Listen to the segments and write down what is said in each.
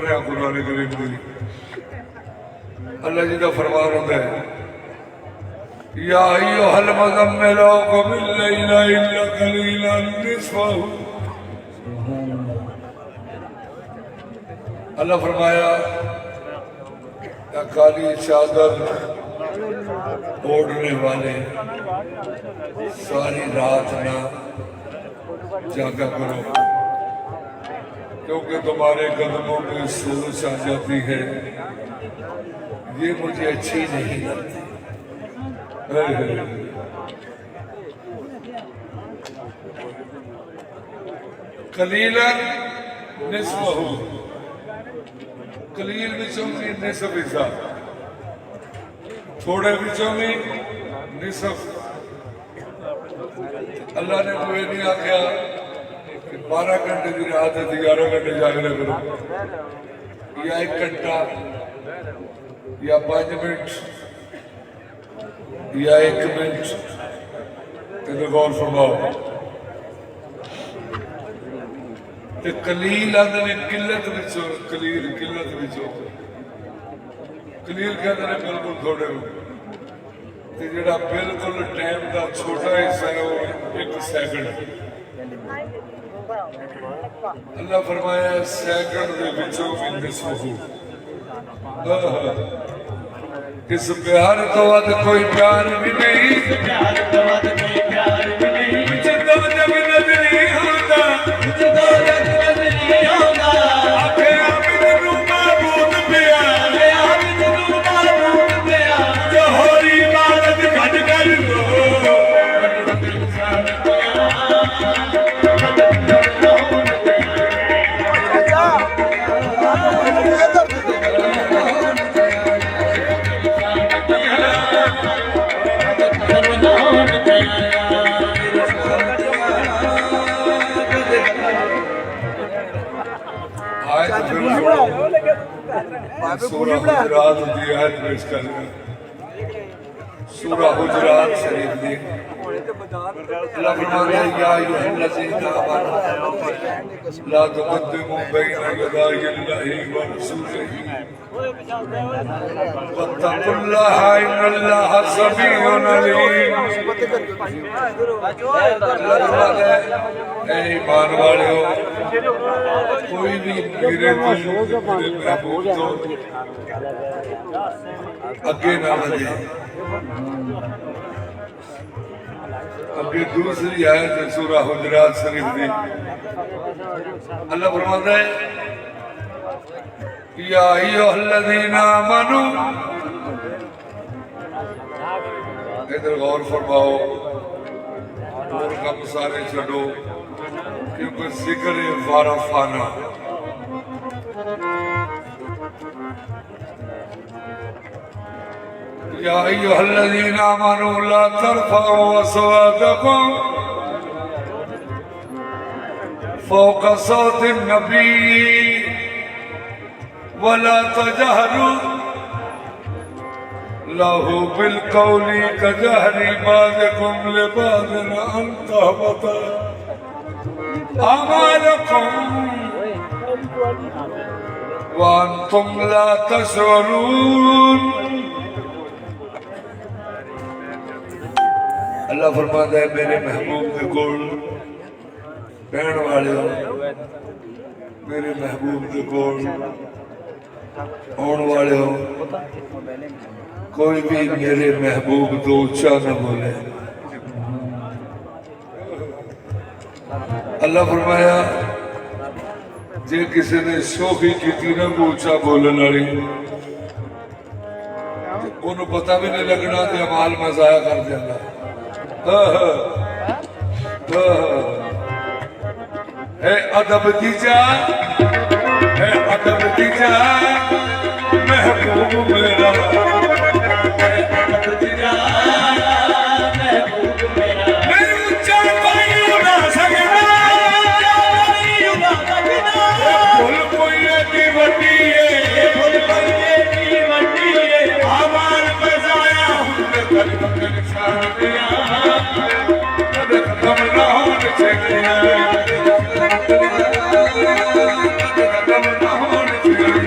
रहे हैं कुरान करीम की। अल्लाह जी का फरमान होता है या अय्युहल मुज़म्मिल क़ुम अल-लैला इल्ला क़लीलन निस्फ़हु। अल्लाह फरमाया काली चादर ओढ़ने वाले सारी रात ना जागा करो, क्योंकि तुम्हारे कदमों में सोच आ जाती है, ये मुझे अच्छी नहीं लगती। कलीलन निस्फ़हु, कलील विचों में निसफ हिस्सा, थोड़े विचों में निसफ। अल्लाह ने कोई नहीं आख्या 12 घंटे की रात है 11 घंटे जागना करो, या 1 घंटा या 5 मिनट या 1 मिनट। तो गौर फरमाओ, ते कलील आंदे ने किल्लत विचों, कलील किल्लत विचों, कलील कहते हैं बिल्कुल थोड़े को, ते जेड़ा बिल्कुल टाइम का छोटा हिस्सा है वो 1 सेकंड। अल्लाह फरमाया सेकंड दे विचों भी निस्फ़हु। इस प्यार तो वध कोई प्यार भी नहीं, प्यार तो वध कोई प्यार भी नहीं, मुझे तो जब नजर नहीं होता, मुझे तो जब नजर नहीं होता। आखे आमिद नू माबूद पिया, आखे आमिद नू माबूद पिया, जो होरी इबादत घट कर दो सूरह हुजरात की आयत पेश कर रहे हैं। सूरह हुजरात शरीफ दी अल्लाह फरमाता है या अय्युहल्लज़ीना आमनू ला तुक़द्दिमू बैना यदायिल्लाहि व रसूलिही वत्तक़ुल्लाहा इन्नल्लाहा समीउन अलीम। ऐ ईमान वालियो, कोई भी मेरे महबूब तो अगे ना बढ़े। अगे दूसरी आयत है सूरह हुजरात शरीफ दी, अल्लाह फरमाता है या अय्युहल्लज़ीना आमनू। इधर गौर फरमाओ और कम सारे छड़ो, क्योंकि जिक्र है फाना। या अय्युहल्लज़ीना आमनू ला तरफ़अू अस्वातकुम फ़ौक़ सौतिन नबी वला तजहरू लहू बिलक़ौली कजहरी बाज़िकुम लिबाज़िन अन तहबत आमालकुम व अंतुम ला तशऊरून। अल्लाह फरमाता है मेरे महबूब के कोल बहन वाले हो, मेरे महबूब के कोल आने वाले हो, कोई भी मेरे महबूब तो ऊंचा न बोले। अल्लाह फरमाया जे किसी ने शोखी की ना ऊंचा बोलने वाली, उन्होंने पता भी नहीं लगना कि अमाल में जाया कर देना। है अदब दीजा, है अदब दीजा महबूब मेरा, है अदब दीजा महबूब मेरा। मैं ऊंचा पाई उड़ा सकना, फुल कोई की वड्डी है, फुल कोई की वड्डी है। आवाज बजाया हूँ कर निशान दिया, कदम ना होने चाहिए, कदम ना होने चाहिए।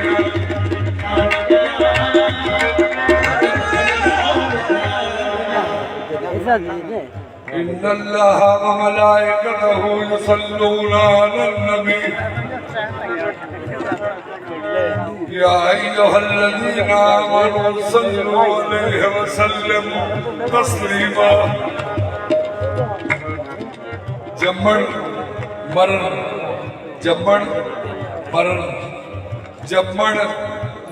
इन्नल्लाह व मलाइकतहु युसल्लूना अलन नबी या अय्युहल्लज़ीना आमनू सल्लू अलैहि व सल्लिमू तस्लीमा। जम्मण मरण जम्मण मरण जम्मण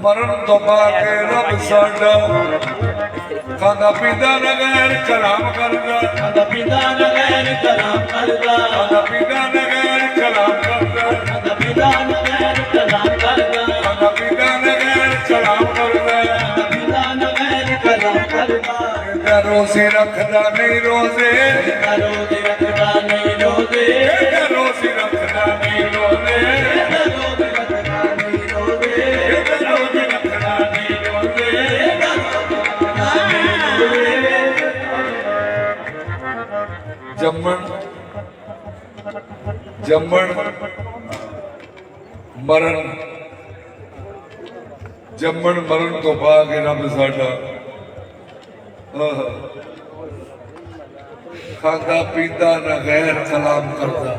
मरण तो बाके रब साडा खादा पींदा न गैर कलाम करदा खादा पींदा न गैर कलाम करदा खादा पींदा न गैर कलाम करदा खादा पींदा न गैर कलाम करदा खादा पींदा न गैर कलाम करदा खादा पींदा न गैर कलाम करदा रोज़ी रखदा नहीं रोज़े रोज़ी रखदा नहीं रोज़े रोज़ी रखदा नहीं रोज़े जम्मण जम्मण मरण जम्मण मरण तो बाद रब साडा खादा पींदा न गैर कलाम करदा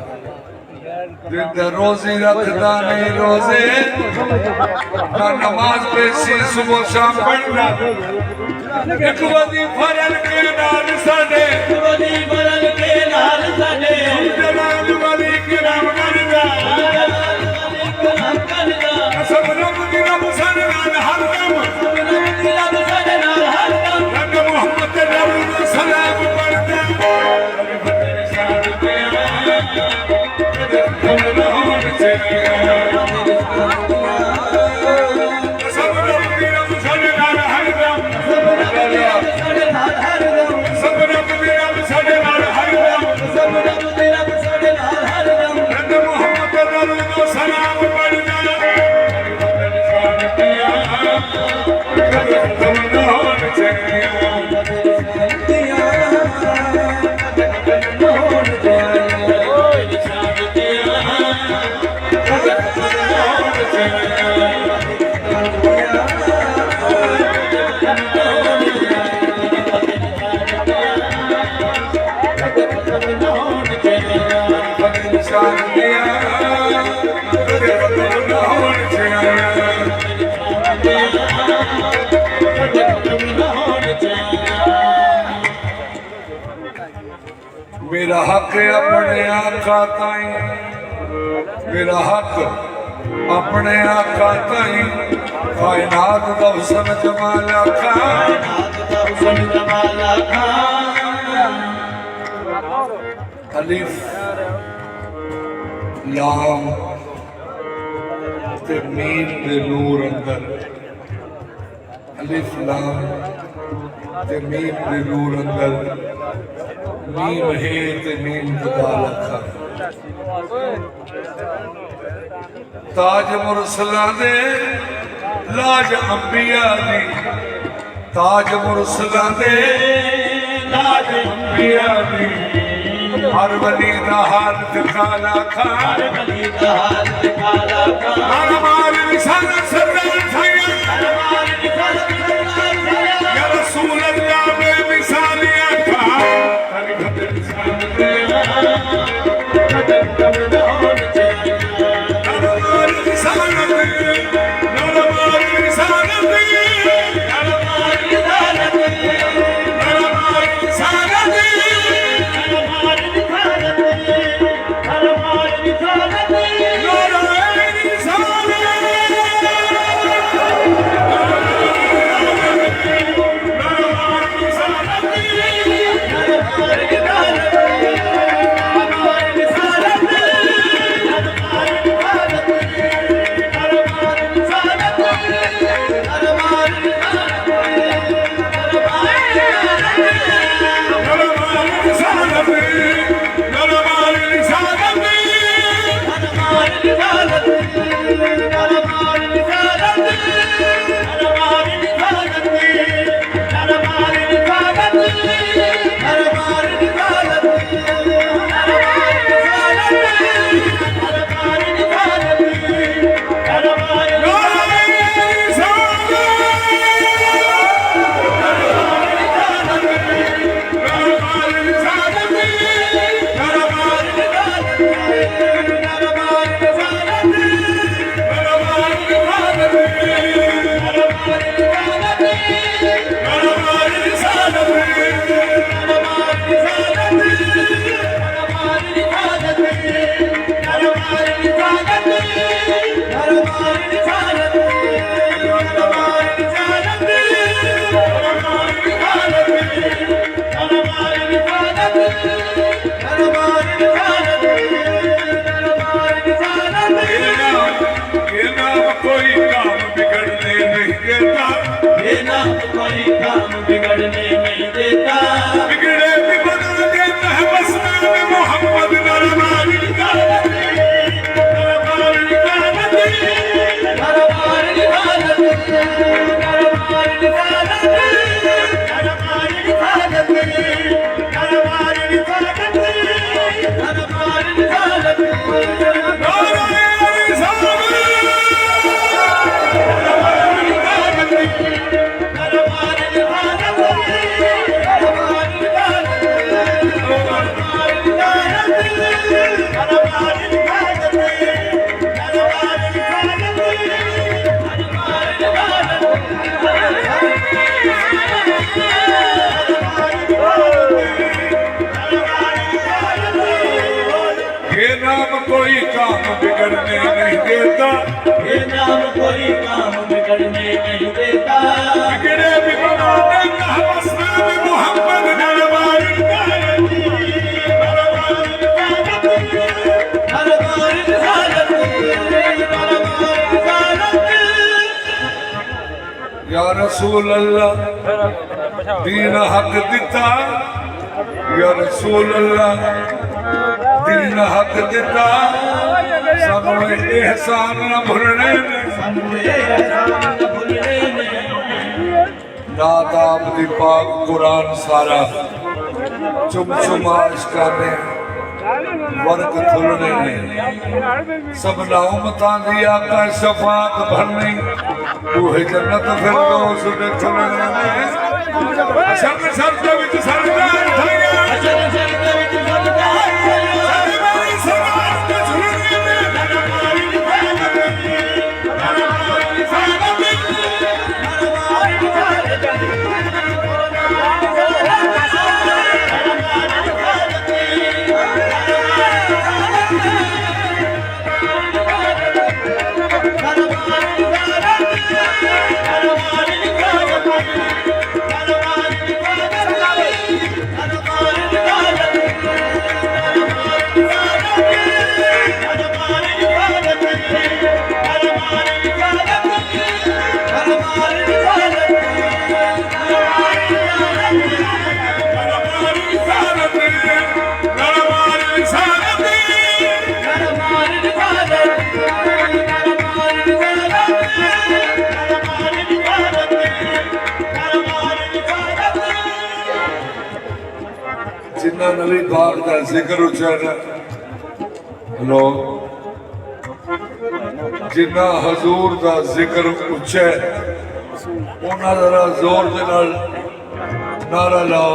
जिंदा रोज़ी रखदा नहीं रोज़े ना नमाज पेशी सुबह शाम पढ़ना एक वजीफा रल के नाल साडे वजीफा रल के नाल साडे जलाल वाली किराम करदा जलाल वाली किराम करदा सब रब दी रब साडे नाल हर दम सब रब दी रब साडे नाल हर दम नबी मोहम्मद रब सलाम पढ़दा कभी फतेह शान पे हम होन चाहिए सब रब दी रब साडे नाल हर दम सब रब दी रब साडे नाल हर दम सब रब दी रब साडे नाल हर दम नबी मोहम्मद रब सलाम पढ़दा कभी फतेह शान पे हम होन चाहिए मेरा हक अपने आका ताई मेरा हक अपने आका ताई कायनात दा हुस्न जमाल आका अलिफ लाम ते मीम दे नूर अंदर अलिफ लाम ते मीम दे नूर अंदर मीम है ते मीम खुदा लखा ताज मुरसला दे लाज अंबिया दी ताज मुरसला दे लाज अंबिया दी हर वली दा हाल काला खा हर वली दा हाल काला खा हर माल निशान सरदार थाया हर माल निशान सरदार थाया या रसूल अल्लाह में मिसालिया था हर खत निशान दे कदम होन चाहिए हर माल निशान दे हर माल निशान दे हर माल निशान दे हर माल निशान दे कोई काम बिगड़ने नहीं देता। बिगड़े भी बना देता है मस्तान मोहम्मद दरबार निकालत दरबार निकालत दरबार निकालत दरबार निकालत दरबार निकालत दरबार निकालत दरबार निकालत कोई काम बिगड़ने नहीं देता। ये नाम कोई काम बिगड़ने नहीं देता। बिगड़े भी बना देता है मस्तान मोहम्मद दरबार निकालत दरबार निकालत दरबार निकालत या रसूल अल्लाह दीन हक दिता। या रसूल अल्लाह दीन हक दिता। सानू एहसान न भुलने नात आप दी पाक कुरान सारा चुम चुम आशिका ने वर्क थुलने ने सबना उम्मतां दी आका शफात भरनी तूहे जन्नत फिरदौस दे थुलने ने अशर शर्त विच सरदार थैया अशर शर्त विच सरदार जिन्ना नबी पाक का जिक्र उच्चारण लो जिन्ना हजूर का जिक्र उच्चा उन्ना जरा जोर दे नाल नारा लाओ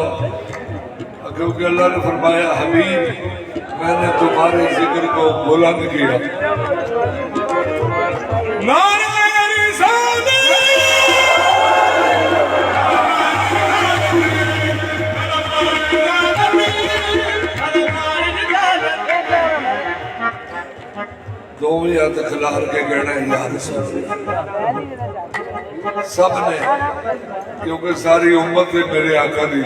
क्योंकि अल्लाह ने फरमाया हबीब मैंने तुम्हारे जिक्र को बुलंद किया। नारा दो भी हाथ खिलार के कहना है यार सब ने क्योंकि सारी उम्मत है मेरे आका दी।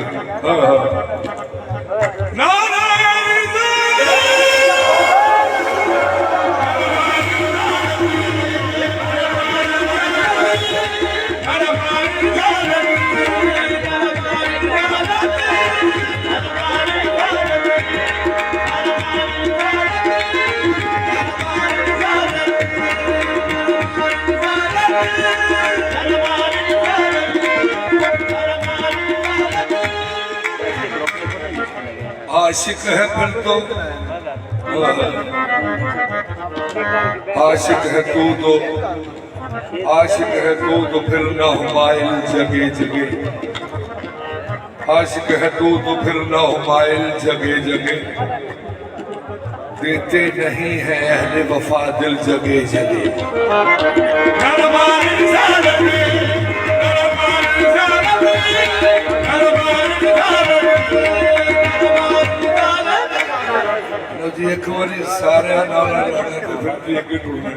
आशिक है फिर तो आशिक है तू आशिक है तू फिर ना हुमाइल जगे जगे। आशिक है तू फिर ना हुमाइल जगे जगे। देते नहीं है अहले वफा दिल जगे जगे। जी एक बारी सारे नारा लाने तो फिर भी एक ढूंढने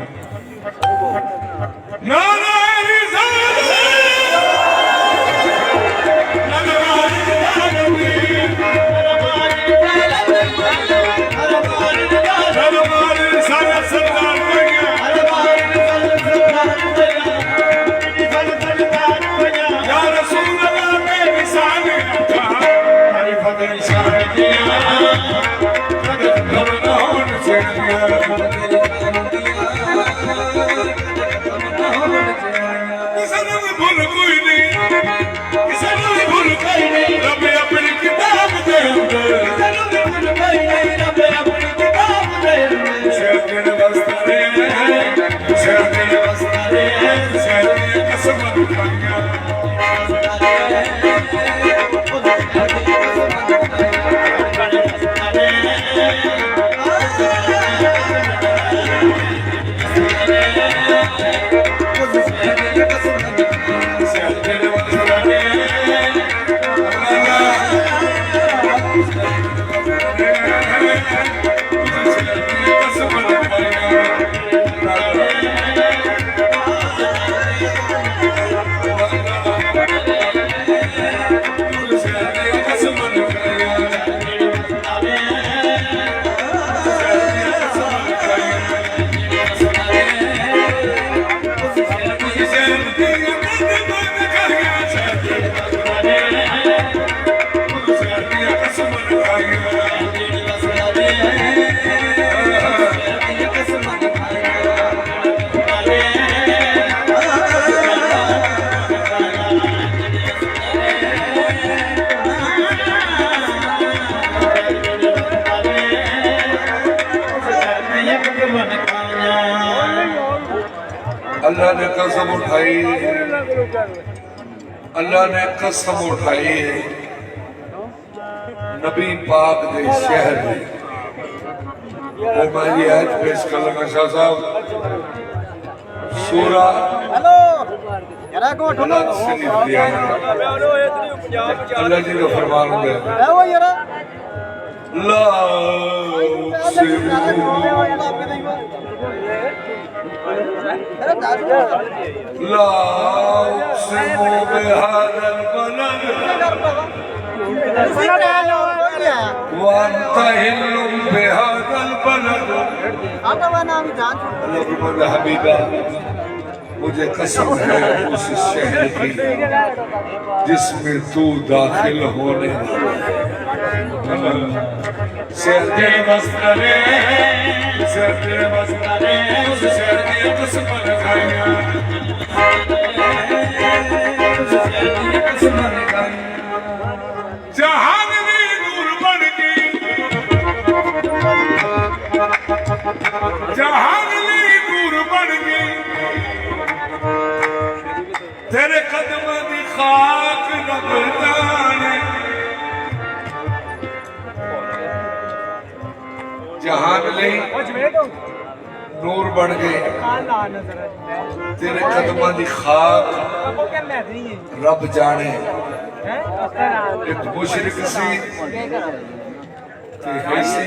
नारा या रसूल तेरी शान दिया घबराहट से किसी ने भी भूल कोई नहीं, किसी ने भी भूल कोई नहीं, रब अपनी किताब दे अंदर किसी ने भी भूल कोई नहीं, रब अपनी किताब दे अंदर शेर तेरे बस्तारे शेर तेरे बस्तारे शेर तेरे कसम खाइया अल्लाह ने कसम उठाई, अल्लाह ने कसम उठाई है नबी पाक दे शहर में। वो मैं ये आज पेश कर लगा शाह साहब सूरा अल्लाह जी का फरमान है ला ला उक़सिमु बिहाज़ल बलद व अंत हिल्लुम बिहाज़ल बलद। अल्लाह हबीबा मुझे कसम है उस शहर की जिसमें तू दाखिल होने शेर तेरे बस्तारे शेर तेरे बस्तारे उस शहर की कसम खाइया जहान में नूर बन गई जहान में नूर बन गई तेरे कदम दी खाक रब जाने जहान ले नूर बन गए तेरे कदमां दी खाक रब जाने। एक मुशरिक सी ते ऐसी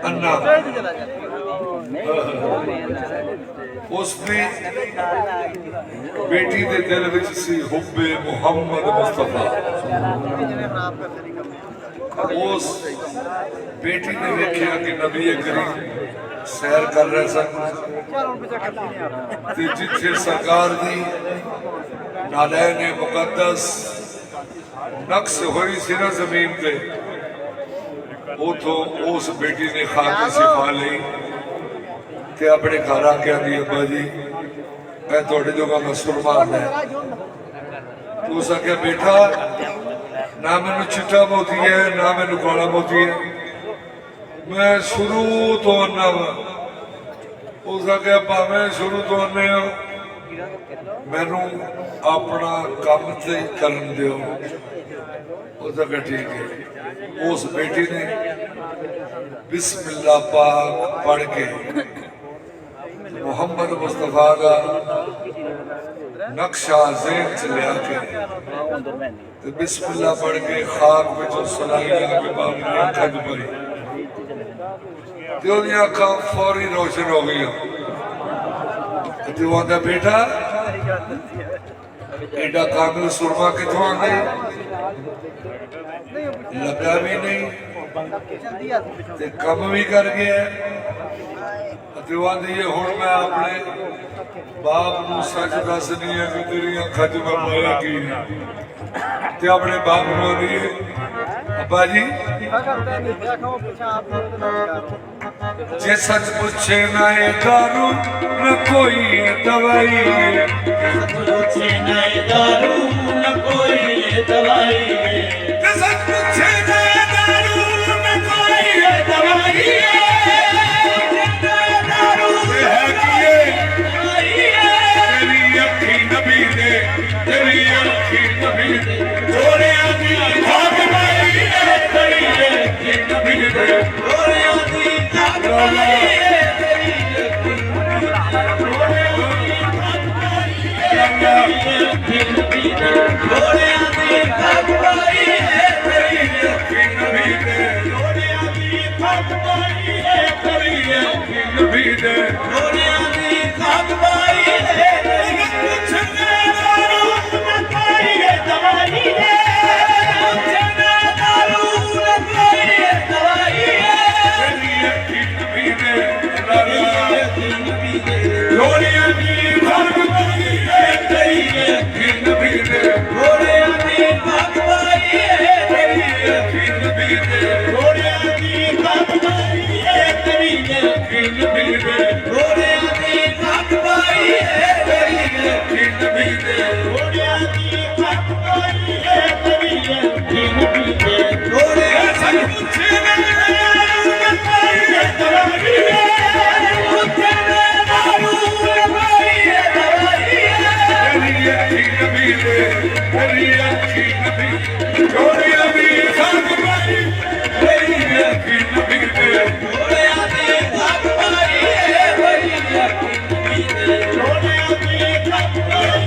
अन्ना उसने बेटी दे दिल विच सी हुब्बे मुहम्मद मुस्तफा। उस बेटी ने देखा कि नबी करीम सैर कर रहे सन ते जिथे सरकार दी नालैन मुकद्दस नक्श हुई सी ना जमीन पे उतो उस बेटी ने खाक सिफा ली ते अपने घर आके आंदी अब्बा जी मैं थोड़े जोगा मसूर मारना है। तो उस आख्या बेटा ना मैनू चिट्टा मोती है ना मैनू काला मोती है मैं शुरू तो आना वा। उस आख्या भावें शुरू तो आने हो मैनू अपना काम ते करन दिओ। उस आख्या ठीक है। उस बेटी ने बिस्मिल्लाह पाक पढ़ के मुहम्मद मुस्तफा का नक्शा ज़हन च लिया के बिस्मिल्लाह पढ़ के खाक विचों सलाई लगा के बाप ने अखां च भरी ते ओदियां अखां फौरी रोशन हो गई। ते वो आंदा बेटा एडा कामिल सुरमा किथों आ गई लगा भी नहीं ते कम भी कर गया। हुण मैं अपने बाप नूं सच दसनी है कि तेरी अखां च मैं पाया की ते अपने बाप नूं आंदी है अब्बा जी जे सच पूछे ना ये दारू न कोई दवाई पूछे न दारू न कोई दवाई जे सच पूछे ना ये दारू न कोई दवाई दारू है कि ये दवाई तेरी अखी नबी दे तेरी अखी नबी दे जोड़े आदि भाग माई तेरी अखी नबी दे जोड़े आदि भाग माई तेरी अखी नबी दे जोड़े आदि भाग माई तेरी अखी नबी दे जोड़े आदि भाग माई तेरी अखी नबी दे जोड़े आदि भाग माई तेरी पूछे न दारू न कोई दवाई पूछे न दारू न कोई दवाई तेरी अखी नबी दे तेरी अखी नबी दे जोड़े आदि भाग माई तेरी अखी नबी दे जोड़े आदि भाग माई तेरी अखी नबी दे जोड़े आदि भाग माई तेरी अखी नबी दे जोड़े आदि भाग माई तेरी अखी नबी दे जोड़े आदि भाग माई तेरी अखी नबी दे जोड़े सच पूछे ना दारू न कोई दवाई पूछे न दारू न कोई दवाई तेरी अखी नबी दे तेरी अखी नबी जोड़े आदि भाग माई तेरी अखी नबी दे जोड़े आदि भाग माई तेरी अखी नबी दे जोड़े आदि भाग माई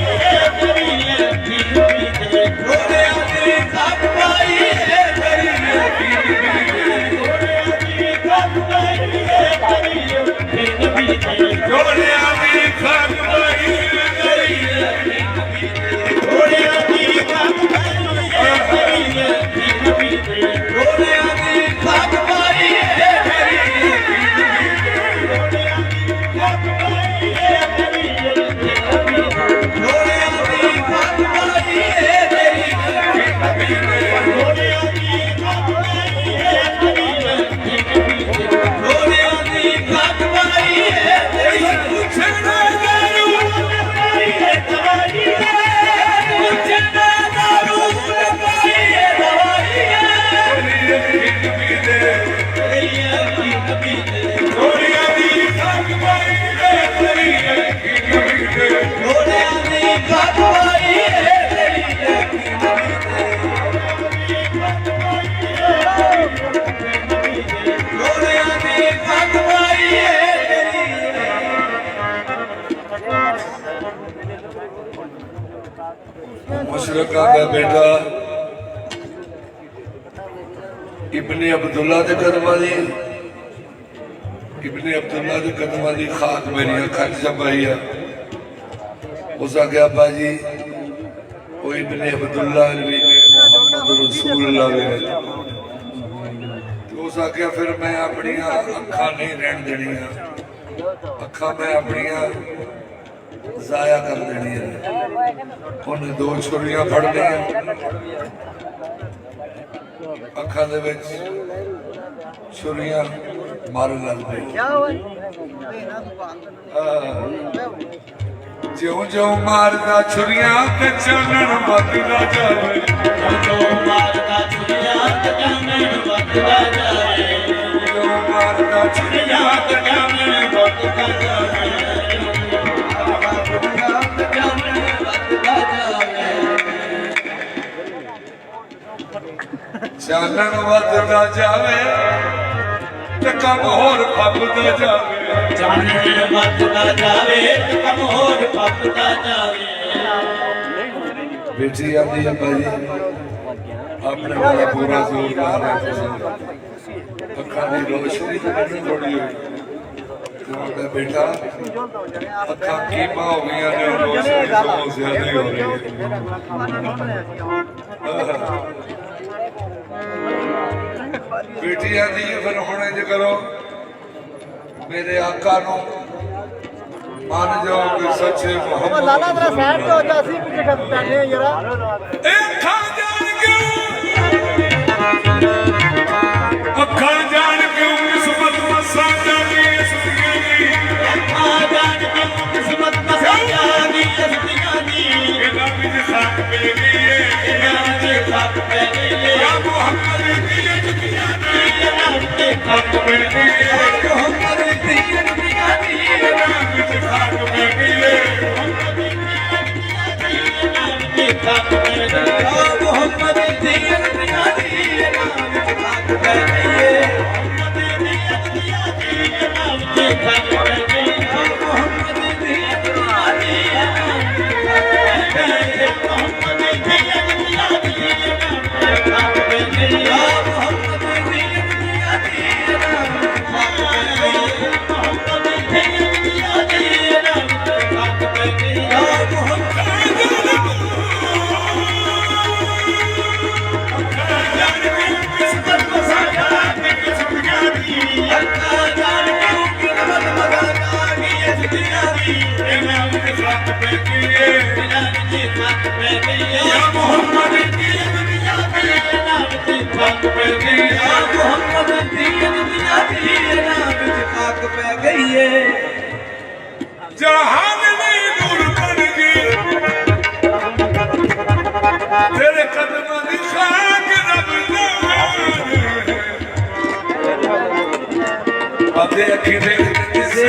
तेरी अखी नबी दे जोड़े आदि भाग माई तेरी अखी नबी दे जोड़े आदि भाग माई तेरी अखी नबी दे जोड़े आदि भाग माई तेरी जोड़े आदि भाग माई तेरी अखी नबी दे जोड़े आदि भाग माई तेरी अखी नबी दे जोड़े आदि भाग माई तेरी अखी नबी दे जोड़े आदि भाग माई तेरी अखी नबी दे जोड़े आदि भाग माई तेरी अखी नबी दे जोड़े आदि भाग माई तेरी पूछे ना दारू न कोई दवाई पूछे न दारू न कोई दवाई तेरी अखी नबी दे तेरी अखी नबी दे जोड़े आदि भाग माई तेरी अखी नबी दे जोड़े आदि भाग माई तेरी अखी नबी दे जोड़े आदि भाग माई तेरी मुशरका का बेटा इब्ने अब्दुल्ला दे कदमां दी इब्ने अब्दुल्ला दे कदमां दी खाक मेरी अखां च जमाई है उस आखे अब्बा जी वो इब्ने अब्दुल्ला भी ने मोहम्मद रसूलुल्लाह भी ने तो उस आखे फिर मैं अपनी अखां नहीं रहन देनियां अखां मैं अपनी जाया कर देनी है उन्हें दो छुरियां फड़ लिया अखां दे विच छुरियां मारन लग पई ज्यों ज्यों मारदा छुरियां ते चानण वधदा जावे जो मारदा छुरियां ते चानण वधदा जावे ज्यों मारदा छुरियां ते चानण वधदा जावे चानण वधदा जावे चानण वधदा जावे ते कम होर फपदा जावे चानण वधदा जावे ते कम होर फपदा जावे बेटी आती है भाई अपने वाला पूरा जोर ला रहा है अखा की रोशनी तो नहीं थोड़ी हुई तो बेटा अखा कीमा हो गई ने रोशनी तो ज्यादा हो रही है बेटी आती है फिर हुणे ज करो मेरे आका नो मान जाओ कि सच्चे मोहम्मद लाला तेरा साइड पे हो जा सी पीछे बैठे हैं जरा ए खा जान क्यों खाक पे गई है या मोहम्मद दिया दुनिया दी नाम ते खाक पे गई है मोहम्मद दिया दुनिया दी नाम विच खाक पे गई है नाम ते खाक पे गई है मोहम्मद दिया दुनिया दी नाम विच खाक पे गई है नाम ते खाक पे गई है मोहम्मद दिया दुनिया दी मोहम्मद दिया दुनिया दी नाम ते खाक पे गई है मोहम्मद दिया दुनिया दी नाम विच खाक पे गई है मोहम्मद दिया दुनिया दी नाम ते खाक पे गई है जहान दी नूर बन गई तेरे कदमों दी खाक रब अदे अखी देख किसे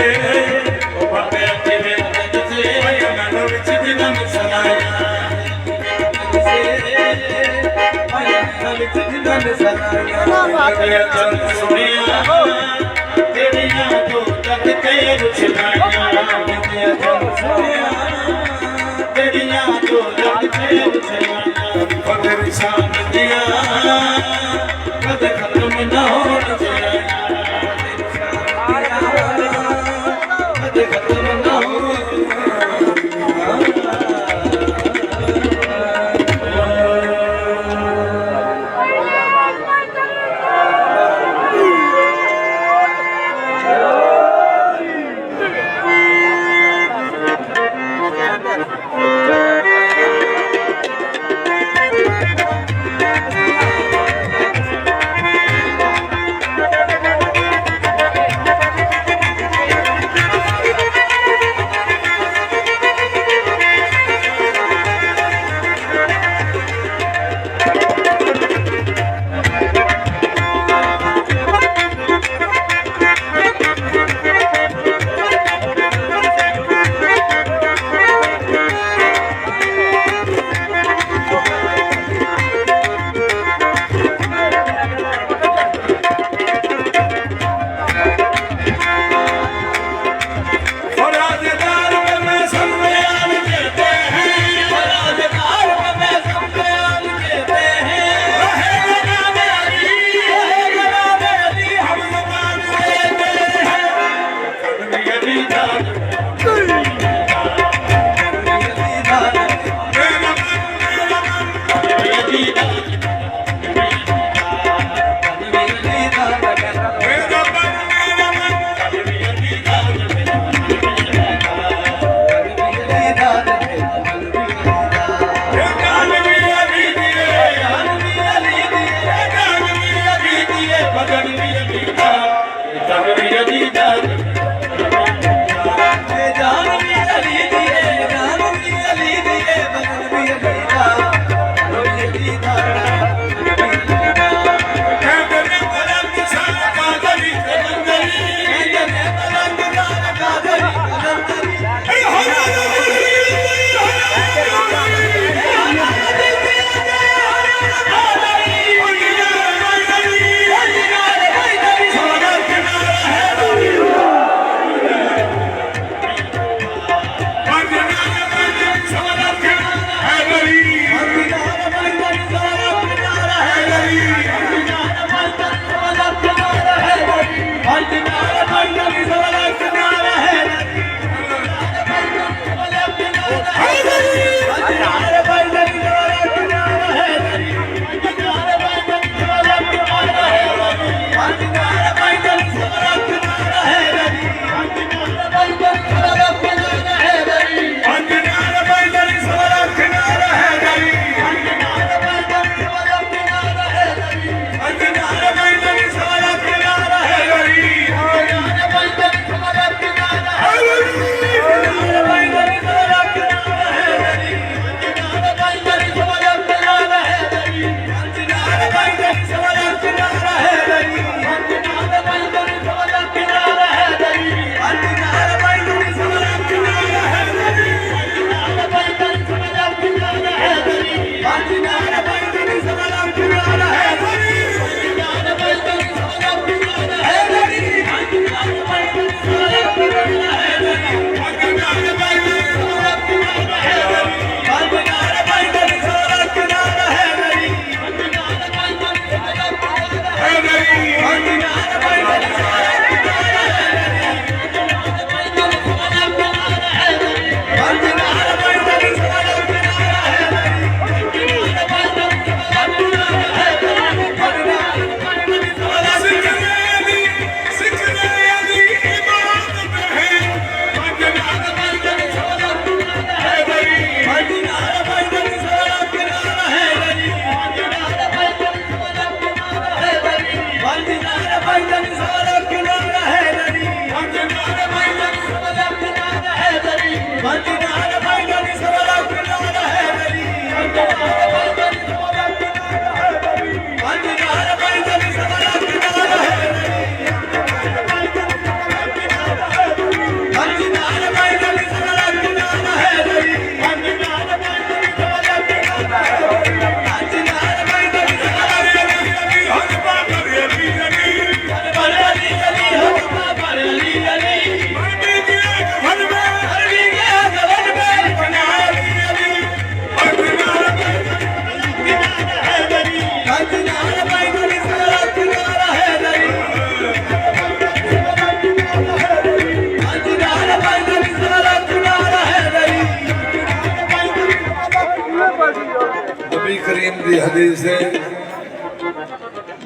नाल भाई तेरी सारा किनारा है दरी आज नाल भाई तेरी सारा किनारा है दरी नबी करीम दी हदीस है,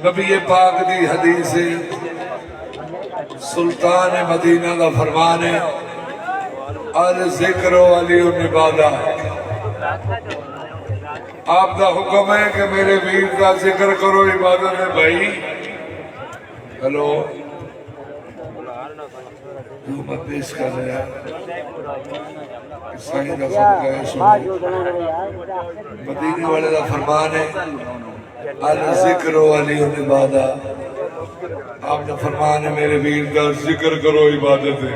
नबी पाक दी हदीस है, सुल्तान मदीना का फरमान है, अल जिक्र अली इबादा। आपका हुक्म है कि मेरे वीर का जिक्र करो, इबादत है भाई। हेलो, जो मैं पेश कर रहा साईं दा सदका है, सुनो। मदीने वाले का फरमान है, अल जिक्र अली इबादा। आपका फरमान है मेरे वीर का जिक्र करो, इबादत है।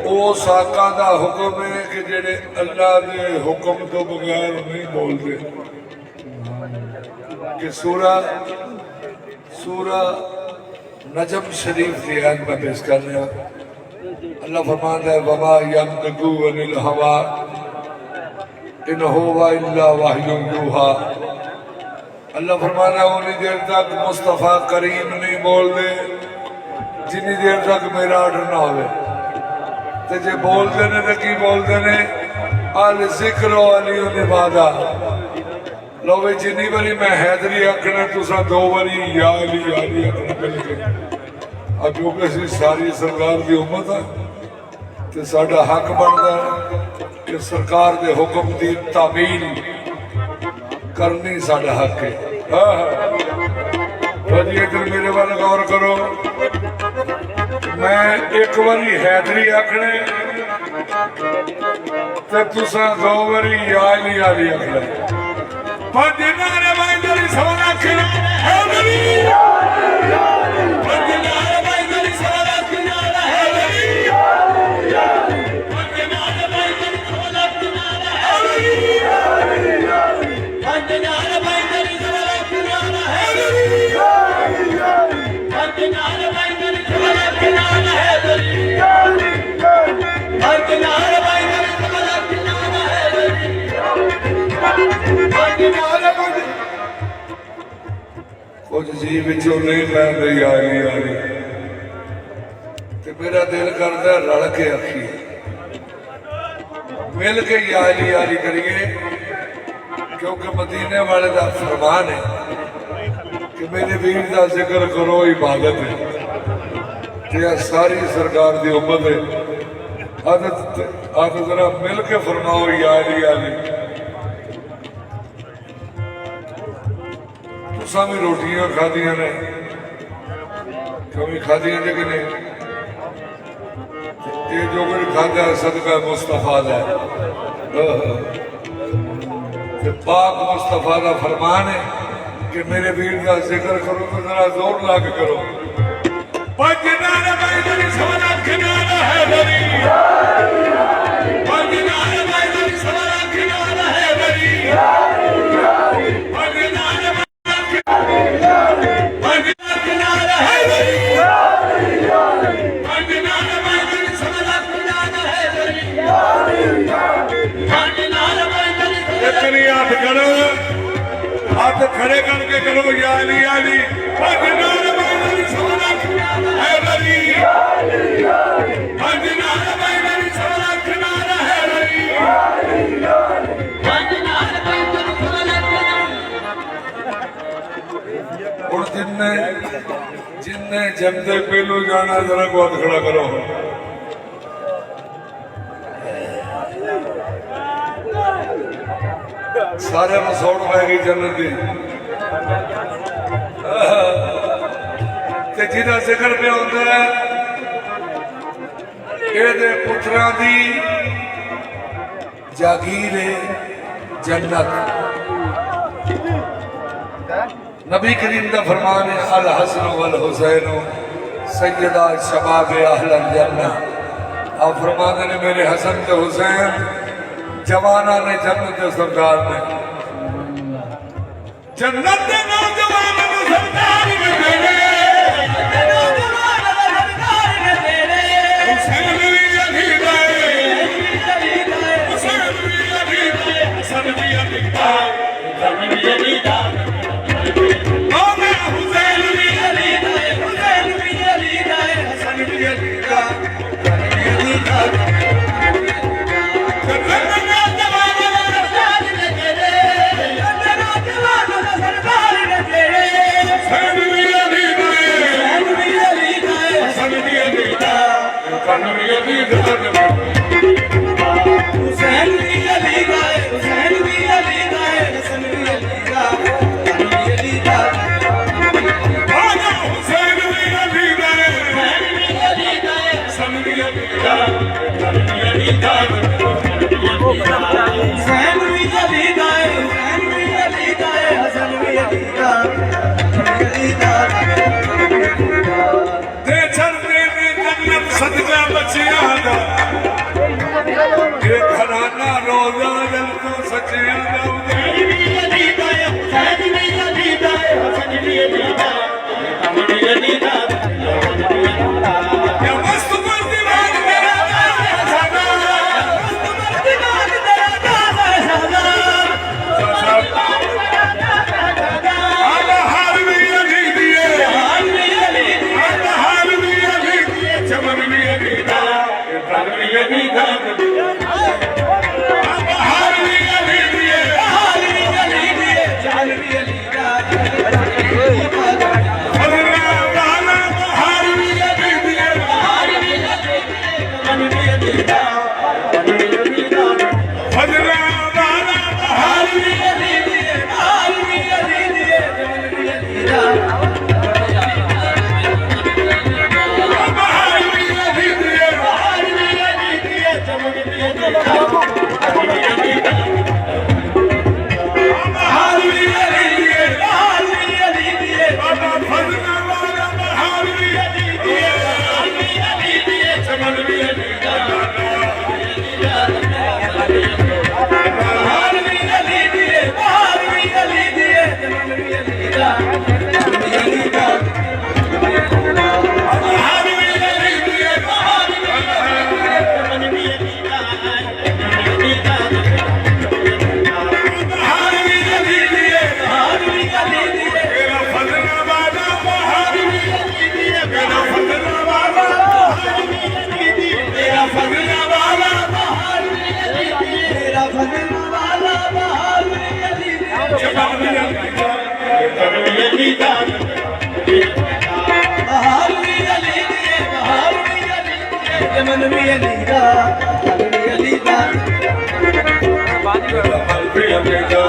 उस आका दा हुक्म है कि जेड़े अल्लाह दे हुक्म तो बगैर नहीं बोलते। कि सूरा नजम शरीफ की आयत में पेश कर रहा। अल्लाह फरमाता है, वमा यंतकु अनिल हवा इन हुवा इल्ला वहयुन यूहा। अल्लाह फरमाता है, उन्हीं देर तक मुस्तफा करीम नहीं बोलते जिन्नी देर तक मेरा ऑर्डर ना हो। ते जे बोलते ने तो की बोलते ने, अल जिक्र अली इबादा। लो भाई, जिन्नी बारी मैं हैदरी आखना, तुसा 2 बारी या अली आखना मिल के। अब क्योंकि असी सारी सरकार की उम्मत है, तो साडा हक बनता है कि सरकार के हुक्म की तामील करनी साडा हक है। हाँ हाँ, जी इधर मेरे वाल गौर करो। मैं एक बारी हैदरी आखने, तो तुसा 2 बारी या अली आखना। पंज नारे भाई तेरी सवाला किनारा है दरी पंज नारे भाई तेरी सवाला किनारा है दरी पंज नारे भाई तेरी सवाला किनारा है दरी पंज नारे भाई तेरी सवाला किनारा है दरी पंज नारे भाई तेरी सवाला किनारा है दरी पंज नारे भाई तेरी सवाला किनारा है दरी। कुछ जी बिचों नहीं मैं यारी यारी, ते मेरा दिल करता रल के आखी, मिल के यारी यारी करिए। क्योंकि मदीने वाले का फरमान है कि मेरे वीर का जिक्र करो, इबादत है। ते सारी सरकार की उम्मत है। आदत जरा मिल के फरमाओ यारी यारी। तुसा भी रोटियां खादियां ने, कभी खादियां ने कि नहीं? ये जो कुछ खादा है सदका मुस्तफा है। पाक मुस्तफा का फरमान है कि मेरे वीर का जिक्र करो, तो जरा जोर ला के करो। पंज नारे भाई तेरी सवाला किनारा है दरी पंज नारे भाई तेरी सवाला किनारा है दरी पंज नारे हाथ खड़े करके करो या अली अली जिन्ने जमते पहलू जाना, जरा को हाथ खड़ा करो। सारे मसौड़ पै गई जन्नत की। जिदा जिक्र पे होता है ये पुत्रा दी जागीर है जन्नत। नबी करीम का फरमान है, अल हसन वल हुसैन सैयदा शबाब अहल जन्नत। आप फरमाते ने मेरे हसन के हुसैन जवाना ने जन्नत सरदार ने जन्नत के नौजवान सरदार ने हुसैन भी अली हुसैन भी अली दा मौला हुसैन भी अली दा हुसैन भी अली दा हसन भी अली दा अली दा सरदार जवान सरदार ने तेरे जवान सरदार ने तेरे हुसैन भी अली दा हसन भी अली दा हसन भी अली दा हुसैन भी अली दा हुसैन भी अली दा हसन भी अली दा अली दा मौला हुसैन भी अली दा हुसैन भी अली दा हसन भी अली दा अली दा हुसैन भी अली दा हुसैन भी अली दा हसन भी अली दा अली दा ते चलते ने जन्नत सदका बचिया दा ये घराना रोजा जल तो सचिया दा हुसैन भी अली दा हुसैन भी अली दा हसन भी अली दा अली दा या मस्त दीवान मेरा सदा दीवान तेरा दादा सदा आला हाल भी अली दिए हाल भी अली आला हाल भी अली दिए चमन भी अली दा तन भी अली दा आला हाल भी अली दिए हाल भी अली दिए जान भी अली दा अल्लाह वाला हाल भी अली दिए हाल भी अली दिए मन भी अली दा अल्लाह वाला हाल भी अली दिए हाल भी अली दिए मन भी अली दा हाल भी अली दिए हाल भी अली दिए मन भी अली दा हाल भी अली दिए हाल भी अली दिए बाबा फजला वाला हाल भी अली दिए हाल भी अली दिए चमन भी अली दा हाल भी अली दिए हाल भी अली दिए मन भी अली दा अली दा हाल भी अली दिए हाल भी अली दिए मन भी अली दा अली दा हाल भी अली दिए हाल भी अली दिए तेरा फजला वाला हाल भी अली दिए तेरा फजला वाला हाल भी अली दिए तेरा फजला वाला बहार भी अली दिए तेरा फजला वाला बहार भी अली दिए चमन भी अली दा अली दा बहार भी अली दिए बहार भी अली दिए मन भी अली दा अली दा हाल भी अली दा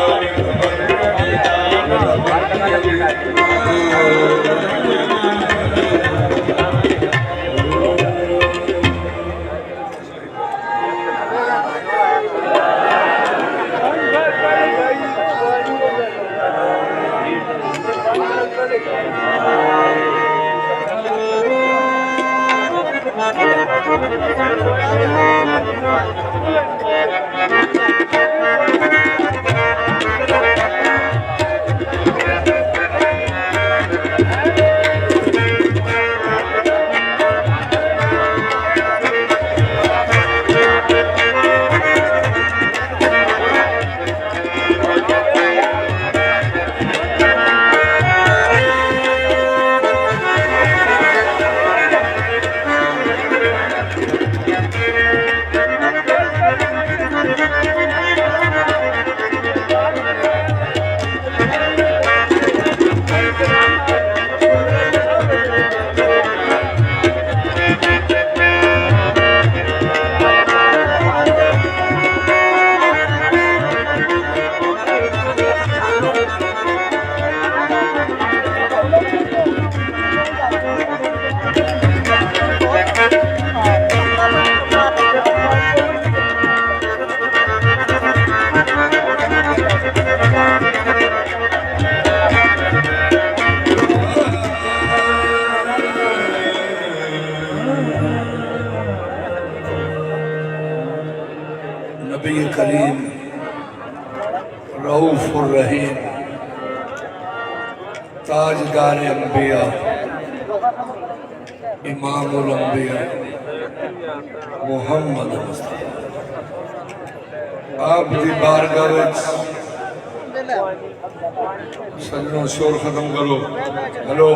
नबी करीम रऊफ़ुर रहीम ताजदार अंबिया इमामुल अंबिया मुहम्मद मुस्तफा आप दी बारगाह विच सजनों शोर खत्म करो। हेलो,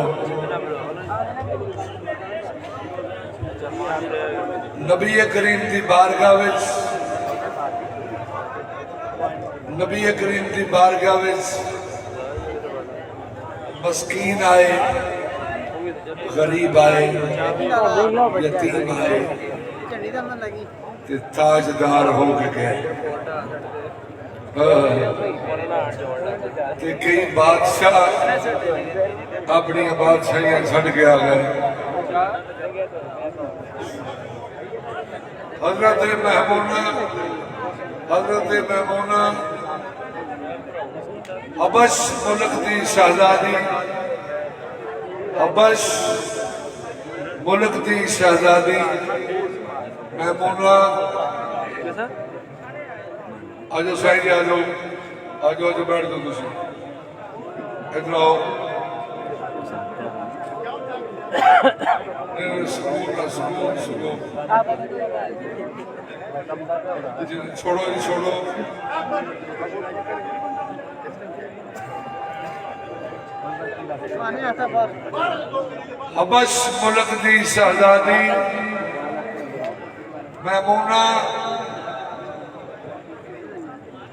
नबी करीम की बारगाह विच, नबी करीम की बारगाह विच मस्कीन आए, गरीब आए, यतीम आए ते ताजदार हो के गए। ते कई बादशाह अपनी बादशाहियां छड़ के आ गए। हजरत महमूना हबश मुल्क की शहजादी, हबश मुल्क की शहजादी महमूना, आज साई जी, आज आज आज बैठ दो, तुम इधर आओ। छोड़ो जी, छोड़ो। हबश मुल्क की शहजादी महमूना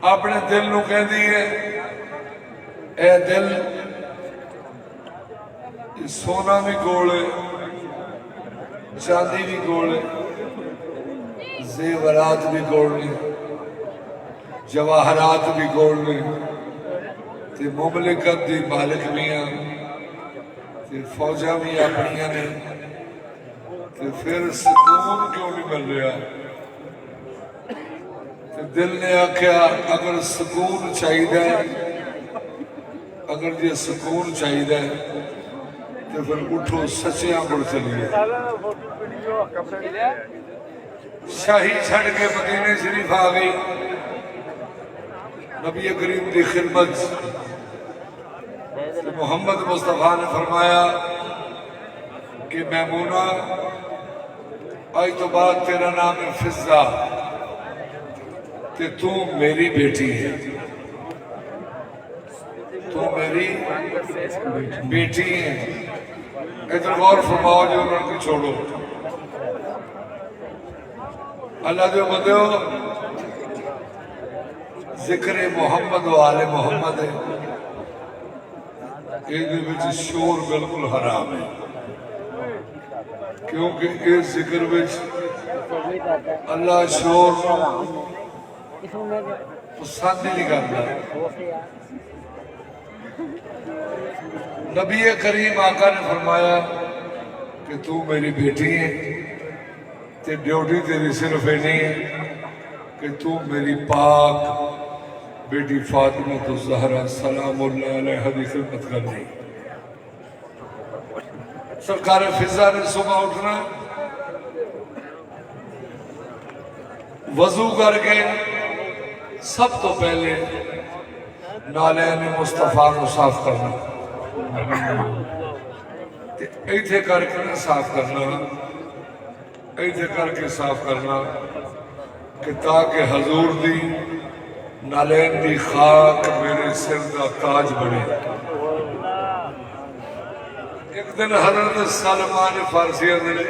अपने दिल नूं कहती है, ए दिल, सोना भी कोल है, चांदी भी कोल है, जेवरात भी कोल ने, जवाहरात भी कोल ने, ते मुमलिकत दी मालिक भी हाँ, ते फौजा भी अपनिया ने, ते फिर सुकून क्यों नहीं मिल रहा? ते दिल ने आख्या, अगर सुकून चाहिए, अगर ये सुकून चाहिए तो फिर उठो सचिया मुड़ चलिए। शाही छड़ के मदीने शरीफ आ गई। नबी करीम की खिदमत मोहम्मद मुस्तफा ने फरमाया कि महमूना, आज तो बाद तेरा नाम है फिजा, ते तू मेरी बेटी है, तू मेरी बेटी है। इधर गौर फरमाओ जो उन्होंने छोड़ो। अल्लाह दे बंदे, जिक्र मोहम्मद वाले मोहम्मद है, ये शोर बिल्कुल हराम है, क्योंकि इस जिक्र विच अल्लाह शोर पसंद नहीं करता। नबी करीम आका ने फरमाया कि तू मेरी बेटी है, ते ड्यूटी तेरी सिर्फ ये नहीं है कि तू मेरी पाक बेटी फातिमा तो ज़हरा सलामुल्लाह अलैहा की खिदमत करनी। सरकार फिजा ने सुबह उठना, वजू करके सब तो पहले नालैन मुस्तफा को साफ करना, इथे करके साफ करना, इथे करके साफ करना कि ताकि हजूर दी नालैन दी खाक मेरे सिर का ताज बने। एक दिन हजरत सलमान फारसी ने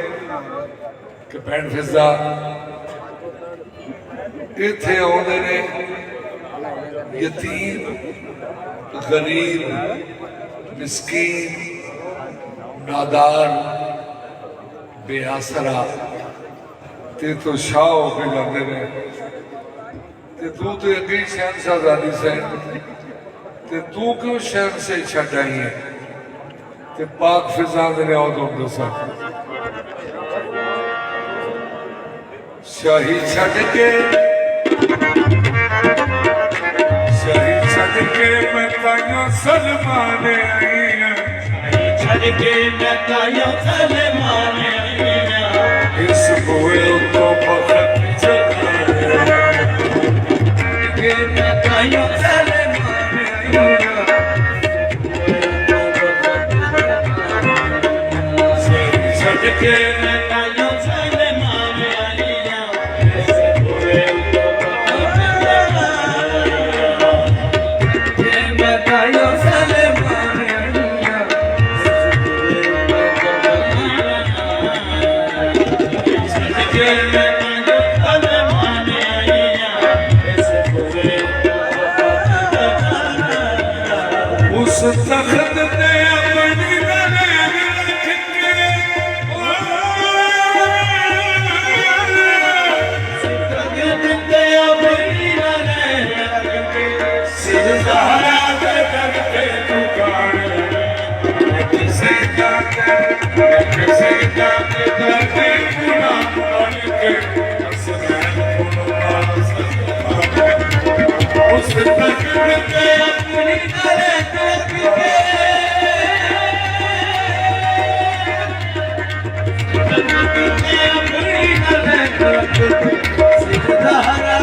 कि भैन फिजा इथे आउंदे ने यतीम, गरीब, मिस्कीन, नादार, बेआसरा, ते तो शाह होके जाते हैं, ते तू तो अगे शहनशाहजादी से, ते तू क्यों शहन से छट आई है? ते पाक फिजा ने आओ तुम दसा, शाही छट के, शाही छट के मैं ताइयों सलमान आई हैं, छड़ के मैं ताइयों सलमान आई हैं, इस बोए तो बखत जगाया के मैं ताइयों सलमान आई हैं, छड़ के मैं ताइयों सलमान आई हैं, मैं ताइयों तख्त ते अपनी नैन रख के सिरदारा दे करते दुकान किसे जाते करते गुनाह बन के उस तख्त ते अपनी नैन रख के सिरदारा दे करते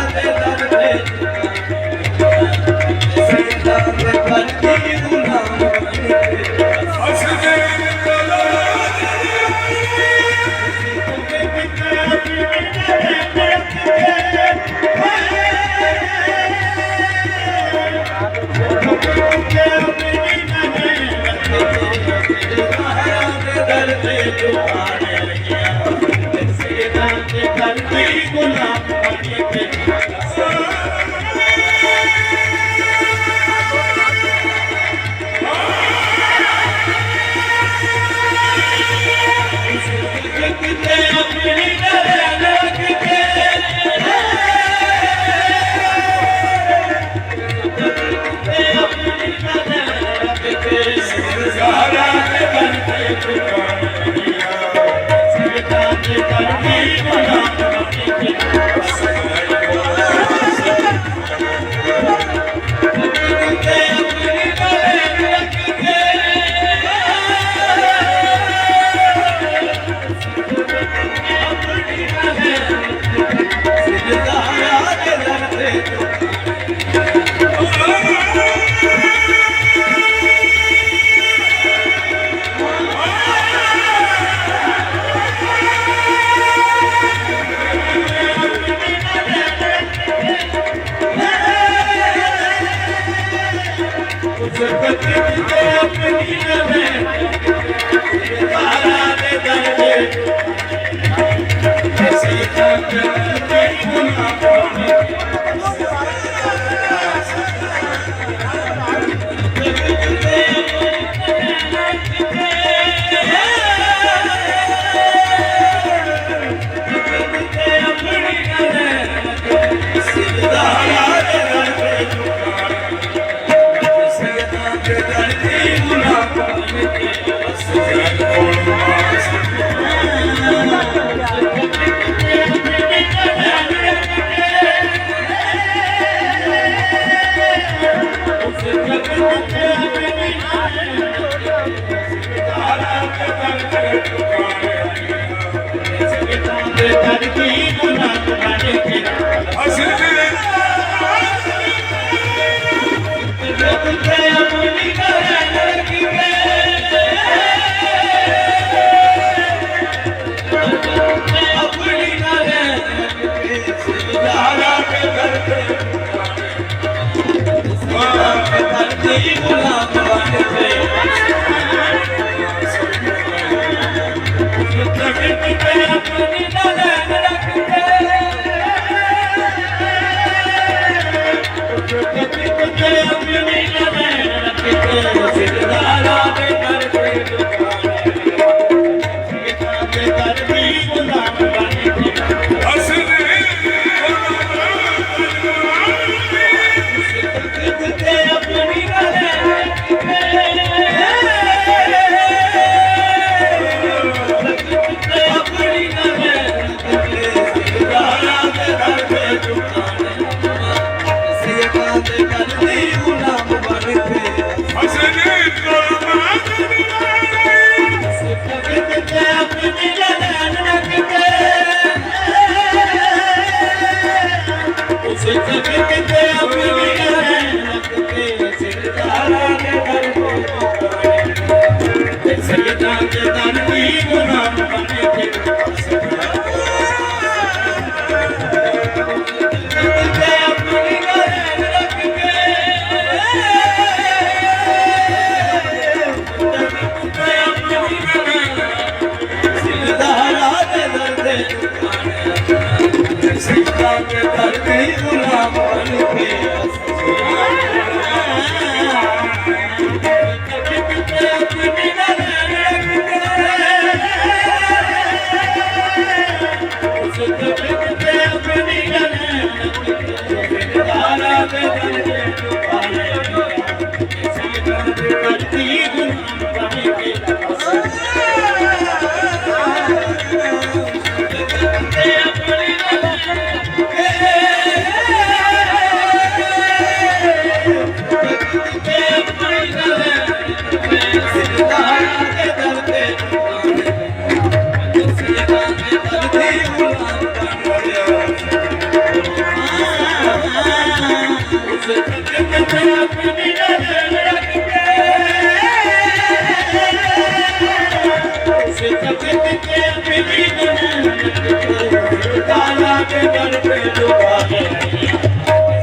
के दर पे लुका ले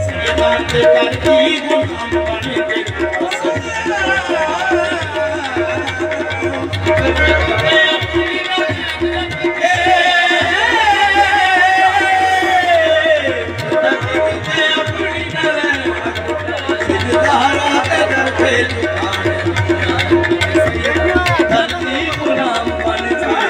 सैयदा के दर की गुलाम बन के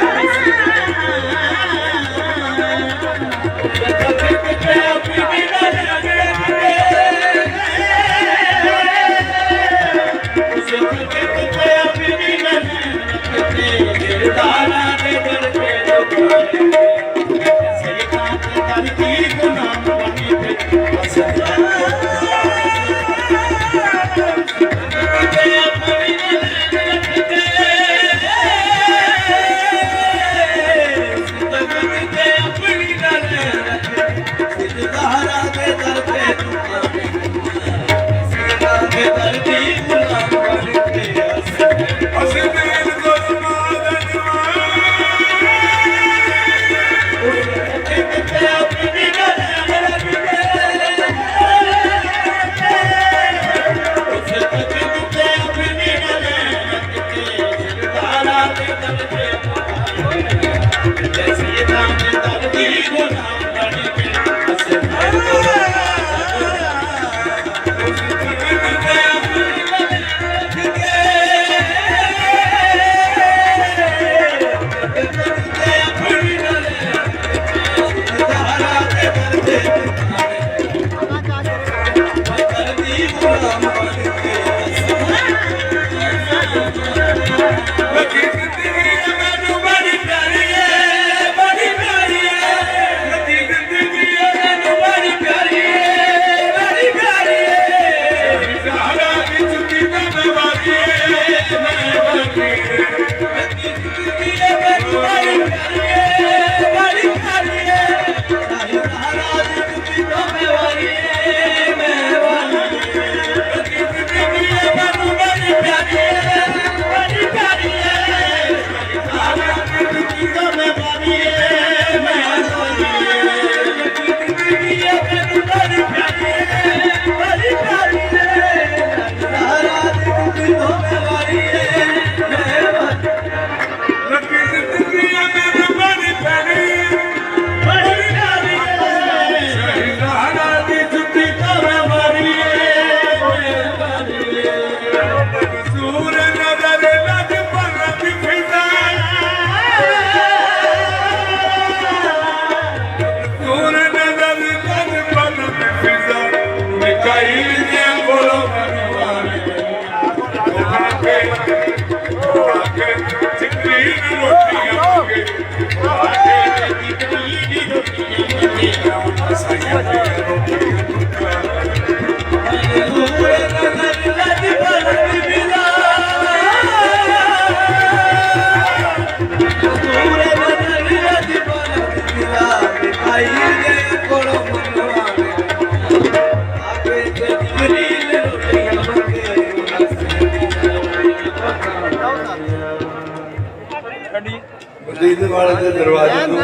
मदीने वाले के दरवाजे को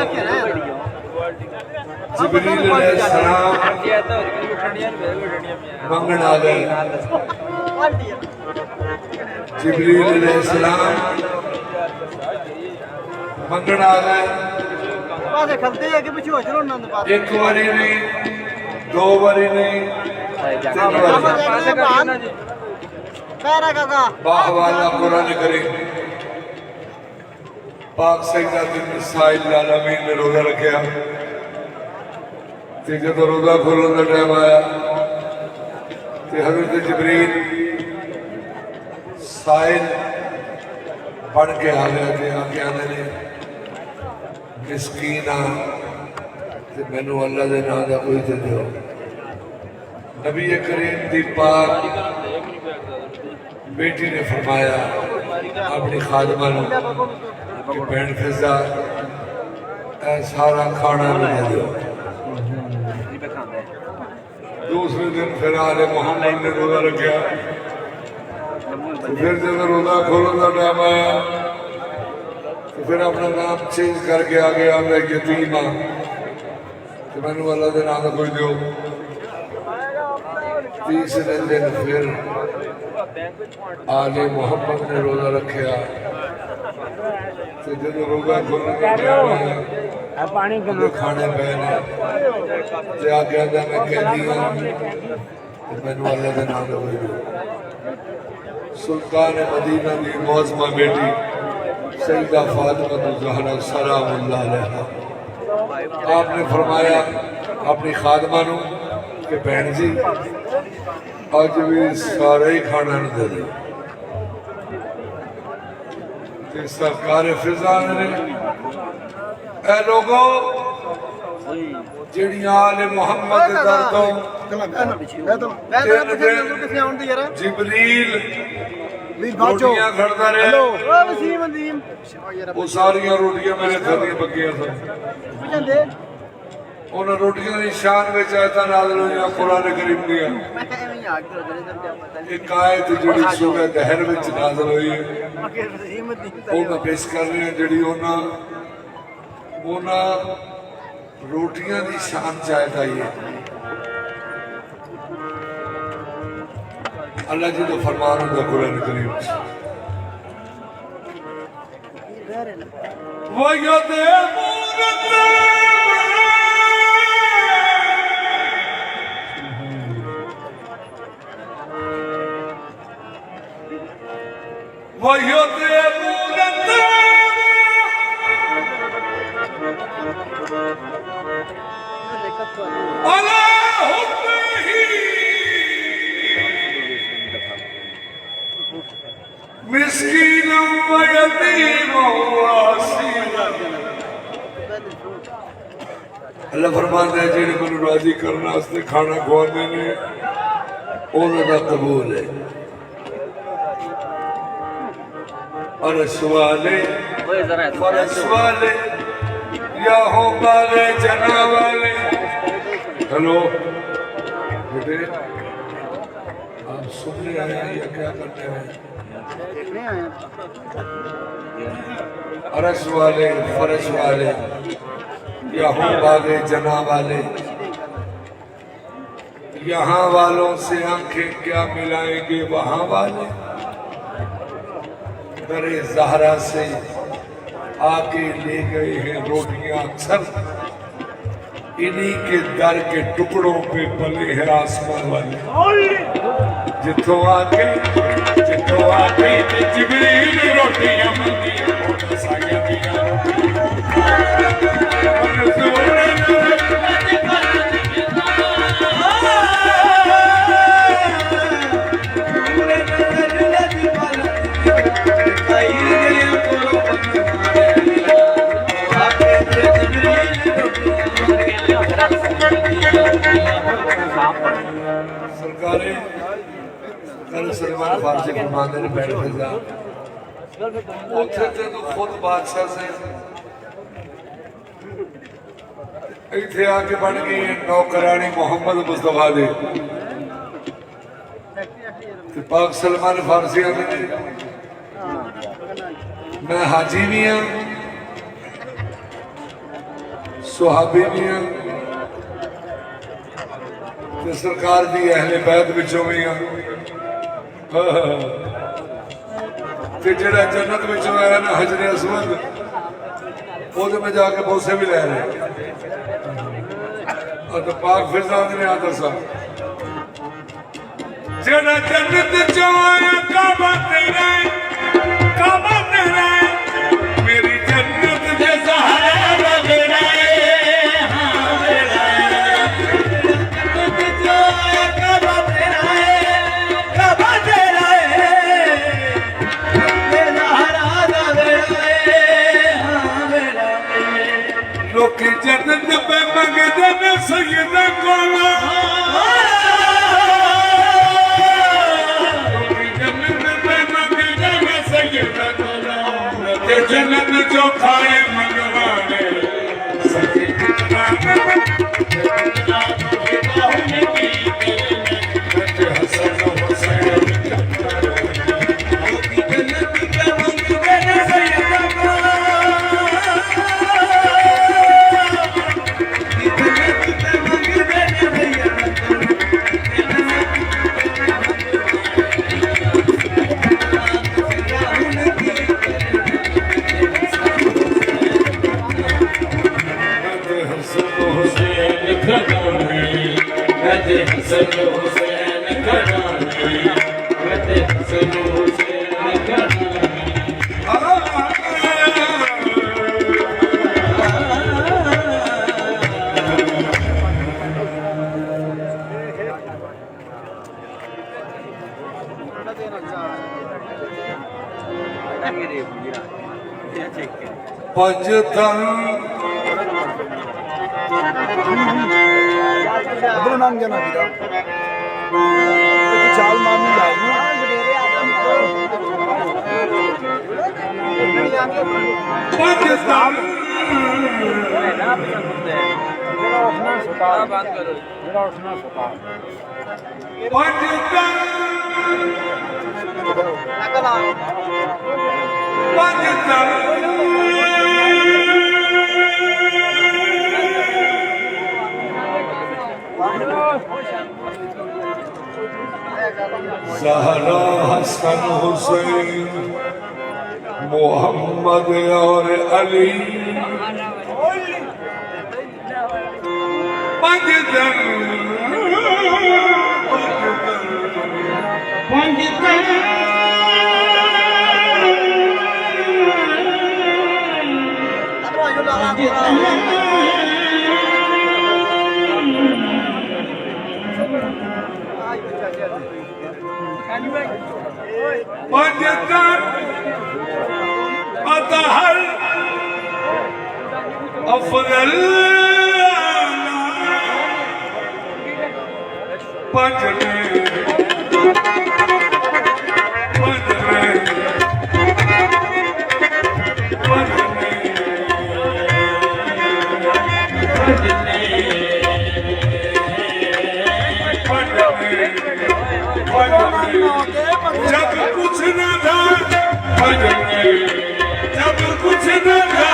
जिब्रील अलैहिस्सलाम मंगन आ गए। जिब्रील अलैहिस्सलाम मंगन आ गए। एक बारी नहीं, दो बारी नहीं, तीन बारी। बाह वाला कुरान करीम पाक सैयदा मिसाइल आलमीन ने रोजा रखा। जो रोजा खोलन का टाइम आया तो हजरत जिब्रील साइल पढ़ के आ गया थे। आके आने ने मिसकीन आ मैनू अल्लाह के नाम का कोई तो दो। नबी करीम दी पाक बेटी ने फरमाया अपनी खादमा कि भैन फिजा सारा खाना मुझे दो। दूसरे दिन फिर आले मोहम्मद ने रोजा रखा। फिर जब रोजा खोलन का टाइम आया तो फिर अपना नाम चेंज करके आ गया मैं यतीम हाँ। कि मैनू अल्लाह के नाम का कुछ दो। तीसरे दिन फिर आले मुहम्मद ने रोजा रखा। तो जो रोजा खोलने खाने पे आके आंदा मैं कहती हाँ मैनू अल्लाह के नाम का कुछ दो। सुल्तान मदीना की मौजमा बेटी सईदा फातिमा ज़हरा सलामुल्लाह अलैहा आपने फरमाया अपनी खादमा नूं कि भैन जी अज भी सारा ही खाना न दे दो। सरकार फिजा ने ए लोगो जिहड़ियां आले मुहम्मद दे दर तों जिबरील रोटियां खड़दा रहा वो सारियां रोटियां मेरे खादियां पक्कियां सन। उन्हें रोटियां की शान में आयतां नाज़िल होईयां कुरान करीम दियां। एक आयत जिहड़ी सूरह दहर विच नाज़िल होई है वो मैं पेश कर रही हूं जिहड़ी उन्हां रोटियां की शान च आयत आई है। अल्लाह जी का फरमान होंदा कुरान करीम च अल्लाह फरमाता है जिन्हें मैनू राजी करने वास्ते खाना खुआते ने उन्होंने कबूल है। और सवाले या हो वाले जना वाले। हेलो बेटे आप सुनने आए हैं या क्या करते हैं? अरस वाले फरश वाले या हो वाले जना वाले यहाँ वालों से आंखें क्या मिलाएंगे वहां वाले। दरे ज़हरा से आके ले गए हैं रोटियां अक्सर इन्हीं के दर के टुकड़ों पे पले हैं आसमान वाले। जिथों आके जिबरील रोटियां मंगियां साया दिया सरकारें कल सलमान फारसी फरमाते ने बैठ फिजा उथे तो खुद बादशाह से इथे आके बन गई नौकरानी मोहम्मद मुस्तफा दे। पाक सलमान फारसी आते ने मैं हाजी भी हाँ सुहाबी भी हाँ सरकार की अहले बैत विचों भी हाँ जेड़ा जन्नत विचों आया ना हजरे असवद वो तो मैं जाके बोसे भी लै रहे और तो पाक फिजा ने आता सा जेड़ा जन्नत चों आया काबा तेरा मेरी जन्नत दे सहारा मेरा जन्नत पे मंगदे ने सैयदा कोला जन्नत पे मंगदे ने सैयदा कोला जन्नत जो खाए मंगवाने सैयदा हसन हुसैन हसन हुसैन घराने वत हसन हुसैन घराने पंजतन अब्दुल नाम क्या नाम था? चाल मामी पाकिस्तान ज़हरा हसन हुसैन मोहम्मद और अली पंजतन अतहर अफजल पंजने जब कुछ न था जब कुछ न था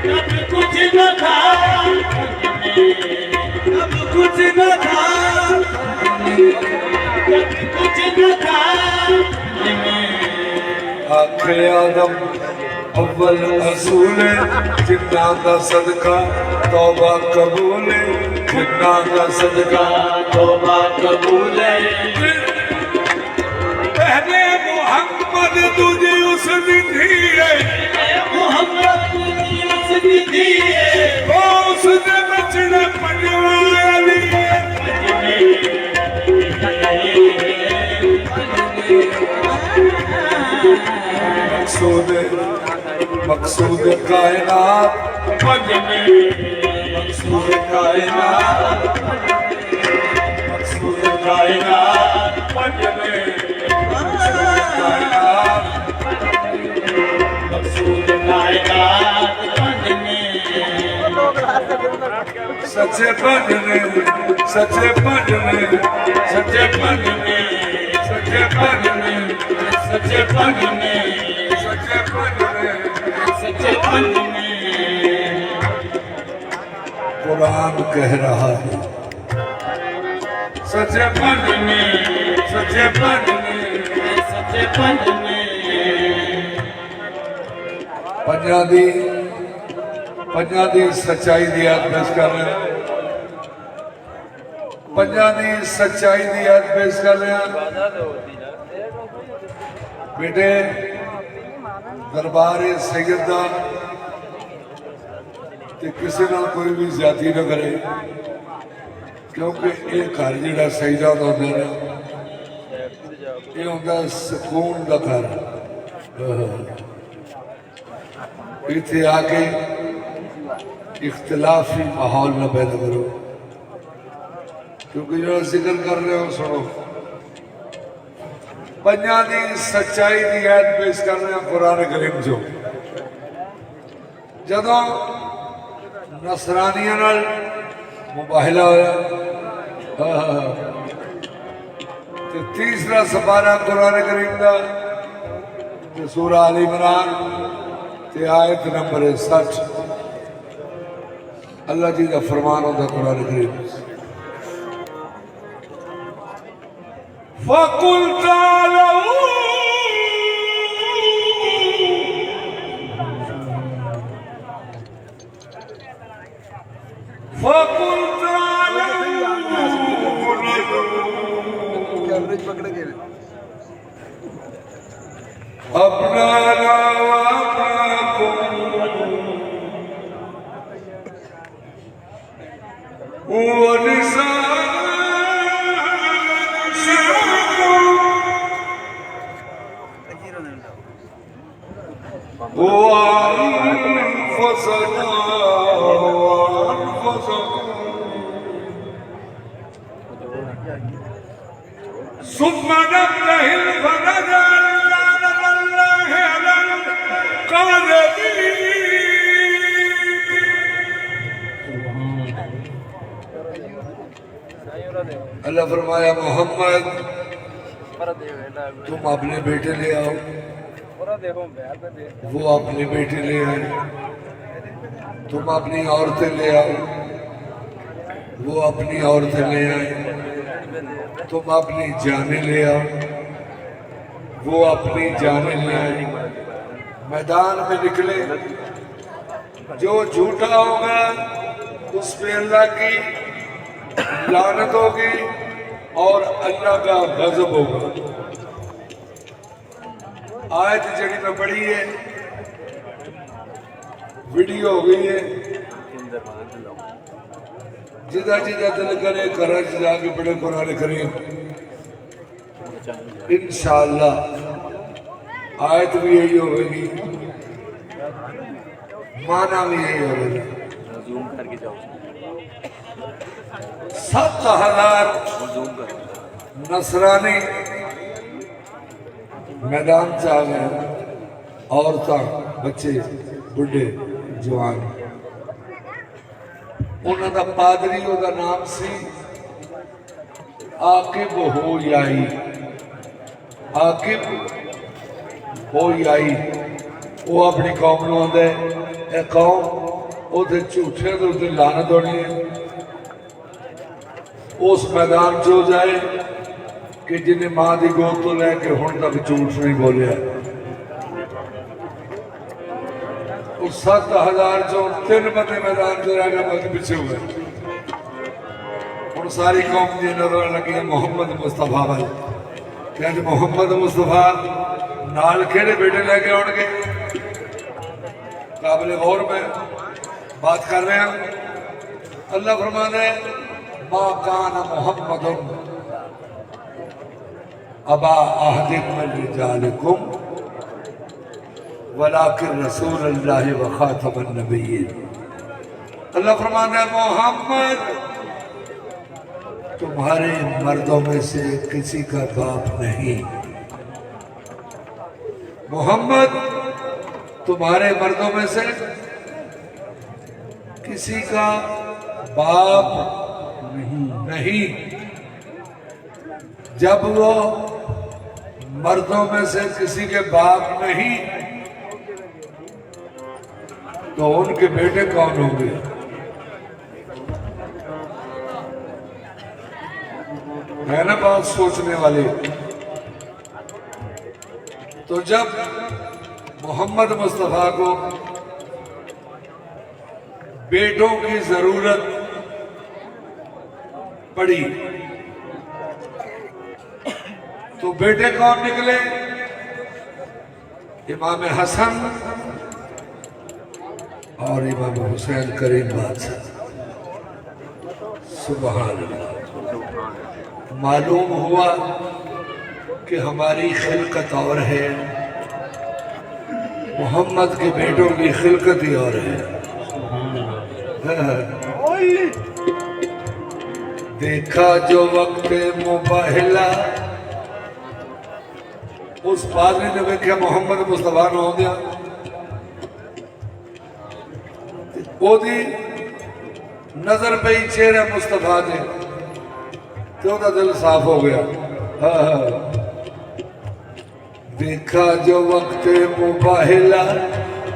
जब कुछ न था जब कुछ न था जब कुछ न था आखे आदम अव्वल असूल जिन्ना का सदका तौबा कबूल जिन्ना का सदका तौबा कबूल है पहले मोहम्मद तुझे उसने दी है मोहम्मद की उसकी दी है वो उसने बचना पनवाली मकसूद मकसूद कायनात मकसूद कायनात मकसूद कायनात मकसूद कायनात सच्चे बंधने सच्चे बंधने सच्चे बंधने सच्चे बंधने सच्चे पंथ में सच्चे बंधने सच्चे पंथ में कुरान कह रहा है सच्चे पंथ में सच्चे पंथ में सच्चे पंथ में ਪੰਜਾਂ ਦੀ ਸੱਚਾਈ ਦੀ ਯਾਦ ਪੇਸ਼ ਕਰ ਰਹੇ ਹਾਂ ਪੰਜਾਂ ਦੀ ਸੱਚਾਈ ਦੀ ਯਾਦ ਪੇਸ਼ ਕਰ ਰਹੇ ਹਾਂ ਬੇਟੇ ਦਰਬਾਰ ਸੈਯਦ ਦਾ ਤੇ ਕਿਸੇ ਨਾਲ ਕੋਈ ਵੀ ਜ਼ਿਆਦਤੀ ਨਾ ਕਰੇ ਕਿਉਂਕਿ ਇਹ ਘਰ ਜਿਹੜਾ ਸੈਯਦਾ ਦਾ ਹੁੰਦਾ ਨਾ ਇਹ ਹੁੰਦਾ ਸਕੂਨ ਦਾ ਘਰ इतने आके इख्तिलाफी माहौल न पैदा करो क्योंकि जो जिक्र कर रहे हो सुनो पंजां दी सच्चाई की याद पेश कर रहे हैं कुरान करीम जो जदों नसरानियां नाल मुबाहला होया ते तीसरा सपारा कुरान करीम का सूरा आल इमरान आयत नंबर 60 अल्लाह जी का फरमान होता कुरान करीम फकुल तालू फकुल तालू अपना नाम अपना को वो निशान वो फसना ثم نبته فنجعل لعنة الله على الكاذبين अल्लाह फरमाया मोहम्मद तुम अपने बेटे ले आओ, वो अपनी बेटी ले आए। तुम अपनी औरतें ले आओ, वो अपनी औरतें ले आए। तुम अपनी जाने ले आओ, वो अपनी जाने ले आए। मैदान में निकले, जो झूठा होगा उस पे अल्लाह की लानत होगी और अल्लाह का गजब होगा। आयत जड़ी में पढ़ी है, वीडियो हो गई है, जिदा जिदा दिल करे घर जाके बड़े कुरान करीम इंशाअल्लाह आयत भी यही होगी, माना भी यही होगा। 7000 नसरानी मैदान से आ गए, औरतां बच्चे बुढ़े जवान। उन्हों का पादरी ओदा नाम सी आकिब हो याई। आकिब हो याई वो अपनी कौम नूं आंदा है, ए कौम ओदे झूठे दे उत्ते लानत होनी है। उस मैदान चो जाए कि जिन्हें मां की गोद तो लैके हुण तक झूठ नहीं बोलिया। 7000 चो 3 बंदे मैदान से रह गए, बाकी पीछे हुए। हुण सारी कौम की नजर लगी मोहम्मद मुस्तफा वाल। कहते मोहम्मद मुस्तफा नाल केड़े बेटे लैके आउणगे? काबिल गौर में बात कर रहे हैं। अल्लाह फरमाता है मा कान मोहम्मद अबा अहदिम मिन रिजालिकुम वलाकिन रसूल अल्लाह व खातमुन नबिय्यीन। अल्लाह फरमाता है मोहम्मद तुम्हारे मर्दों में से किसी का बाप नहीं। मोहम्मद तुम्हारे मर्दों में से किसी का बाप नहीं। जब वो मर्दों में से किसी के बाप नहीं तो उनके बेटे कौन होंगे? है ना बात सोचने वाले। तो जब मोहम्मद मुस्तफा को बेटों की जरूरत पड़ी तो बेटे कौन निकले? इमाम हसन और इमाम हुसैन करीम बादशाह। सुभान अल्लाह। मालूम हुआ कि हमारी खिलकत और है, मोहम्मद के बेटों की खिलकत ही और है। देखा जो वक्त मुबाहिला, उस पादरी ने देखा मोहम्मद मुस्तफा न हो गया, ओदी नजर पई चेहरे मुस्तफा दे तो दिल साफ हो गया। देखा जो वक्त मुबाहिला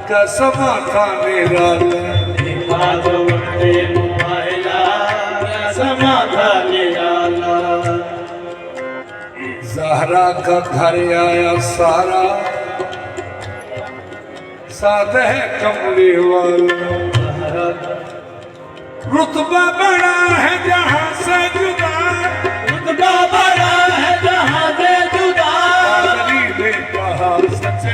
का समा था निराला। देखा जो वक्त मुबाहिला का समा था निराला। ज़हरा का घर आया सारा, साथ है कमली वाला। रुतबा बड़ा है जहां से जुदा, रुतबा बड़ा है जहां से जुदा। पादरी ने कहा सच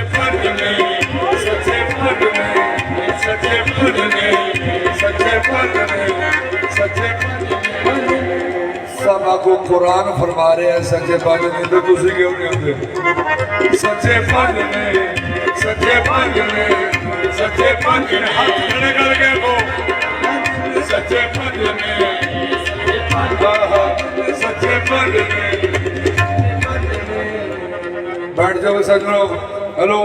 सच्चे सब आगो कुरान फरमा रहे हैं सच्चे पंज ने तो तुसी क्यों नहीं आते सच्चे पंज ने सच्चे पंज ने सच्चे पंज ने हाथ खड़े करके को सच्चे पंज ने सच्चे पंज ने बैठ जाओ सजनों हेलो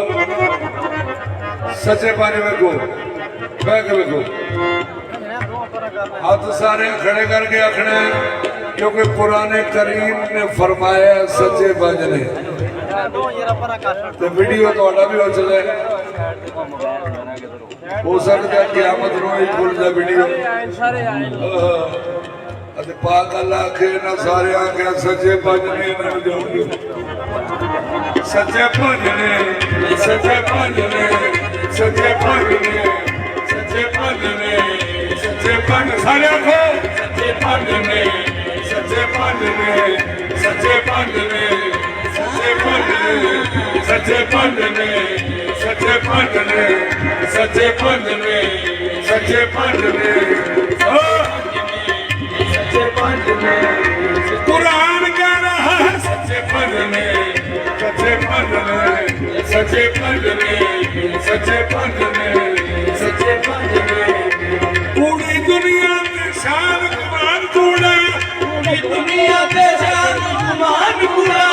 सच्चे पंज में को बैठ के को हाथ सारे खड़े करके आखने क्योंकि पुराने करीम ने फरमाया सच्चे पंज ने तो वीडियो थोड़ा भी हो चले हो सकता है क़यामत नो ही खुल जाए वीडियो पाक अल्लाह के ना सारे आके सच्चे पंज ने ना जाओगे सच्चे पंज ने सच्चे पंज ने सच्चे पंज ने सच्चे पंज ने सच्चे पंज सारे आखो सच्चे पंज ने सच्चे पंज ने सच्चे पंज ने सच्चे पंज ने सच्चे पंज ने सच्चे पंज ने सच्चे पंज ने सच्चे पंज ने सच्चे पंज ने कुरान कह रहा है सच्चे पंज ने सच्चे पंज ने सच्चे पंज ने सच्चे पंज ने सच्चे पंज ने पूरी दुनिया में शान कुरान तोड़ा पूरी दुनिया में शान कुरान तोड़ा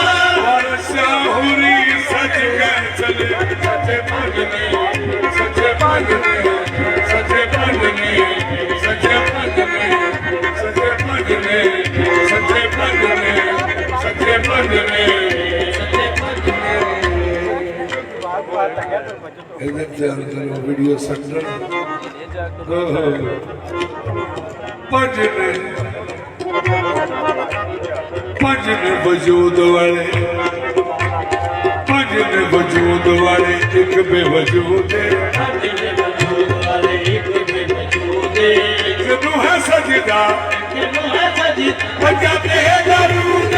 और शाहुरी सच कह चले सच्चे पंज ने सच्चे पंज ने सच्चे पंज ने सच्चे पंज ने सच्चे पंज ने सच्चे पंज ने सच्चे पंज ने सच्चे पंज ने इधर चल करो वीडियो सेंटर पंज ने वजूद वाले पंज ने वजूद वाले एक बेवजूद किनू है सजदा पंजाबी है दरूद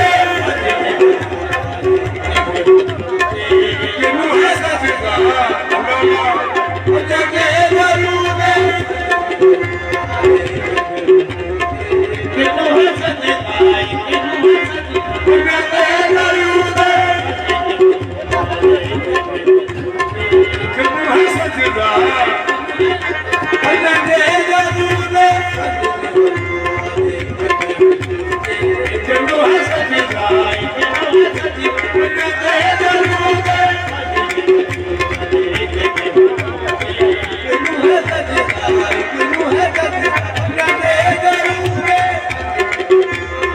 किनू है सजदा पंजाबी है दरूद किनू है सजदा पंजाबी है दरूद किनू है सजदा पंजाबी है दरूद किनू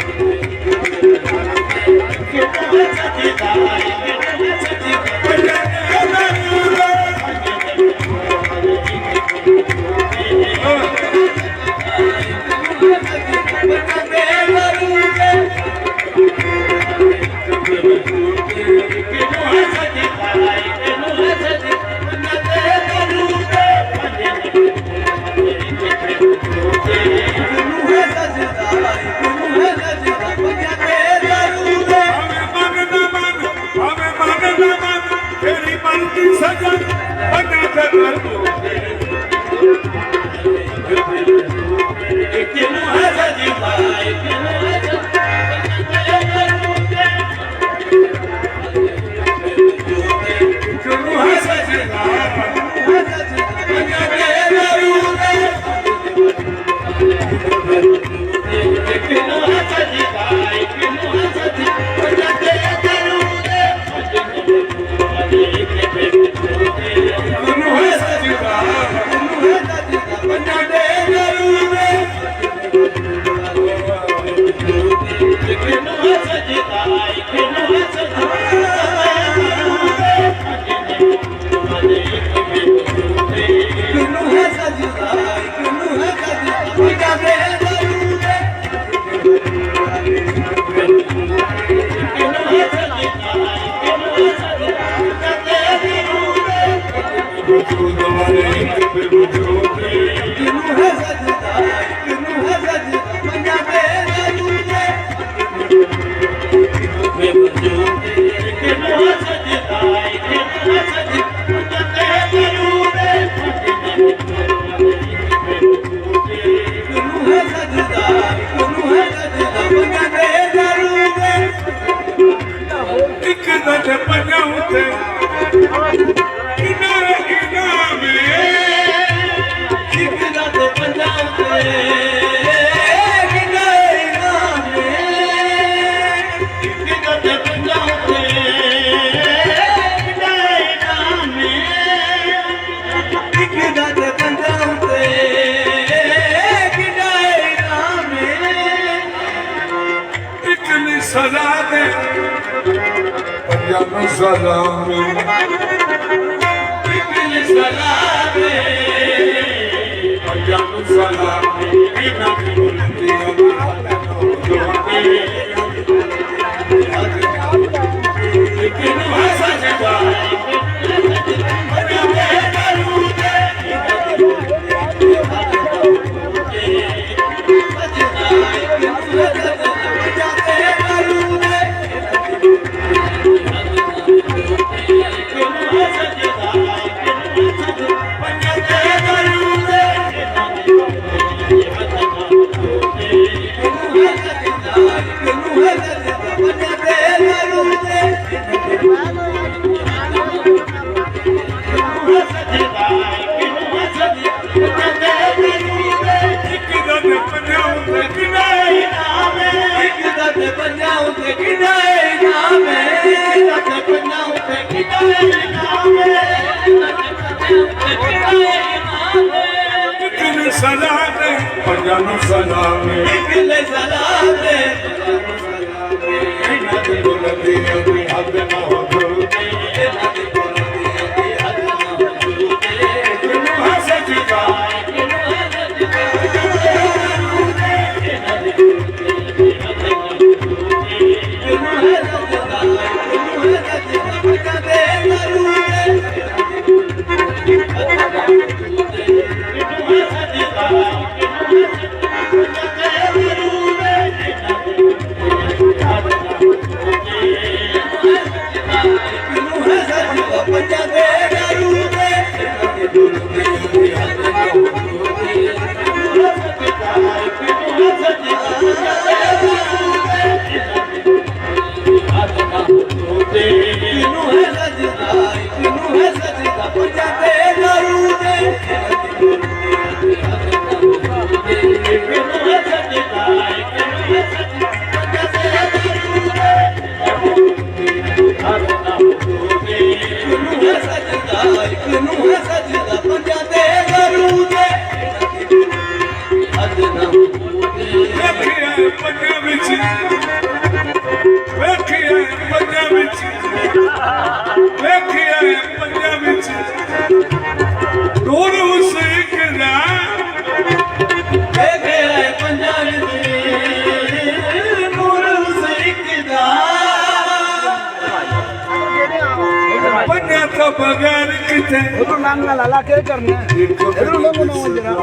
है सजदा सजदा ते पंजाऊं ते किनारे इनामे एक दत पंजाऊं ते किनारे इनामे एक दत पंजाऊं ते किनारे इनामे एक दत पंजाऊं ते किनारे इनामे इकली सदा दे पंजाबी सलाम इकली सलामे पंजाबी सलाम इना बोलती लेकिन भाषा जवाई सलाम पंजाबी सलाम इकले सलामे बोलती हद ना हो भाषा जीता बगैर किथे उधर नांगा लाला क्या करना है इधर लोगों ने वो जरा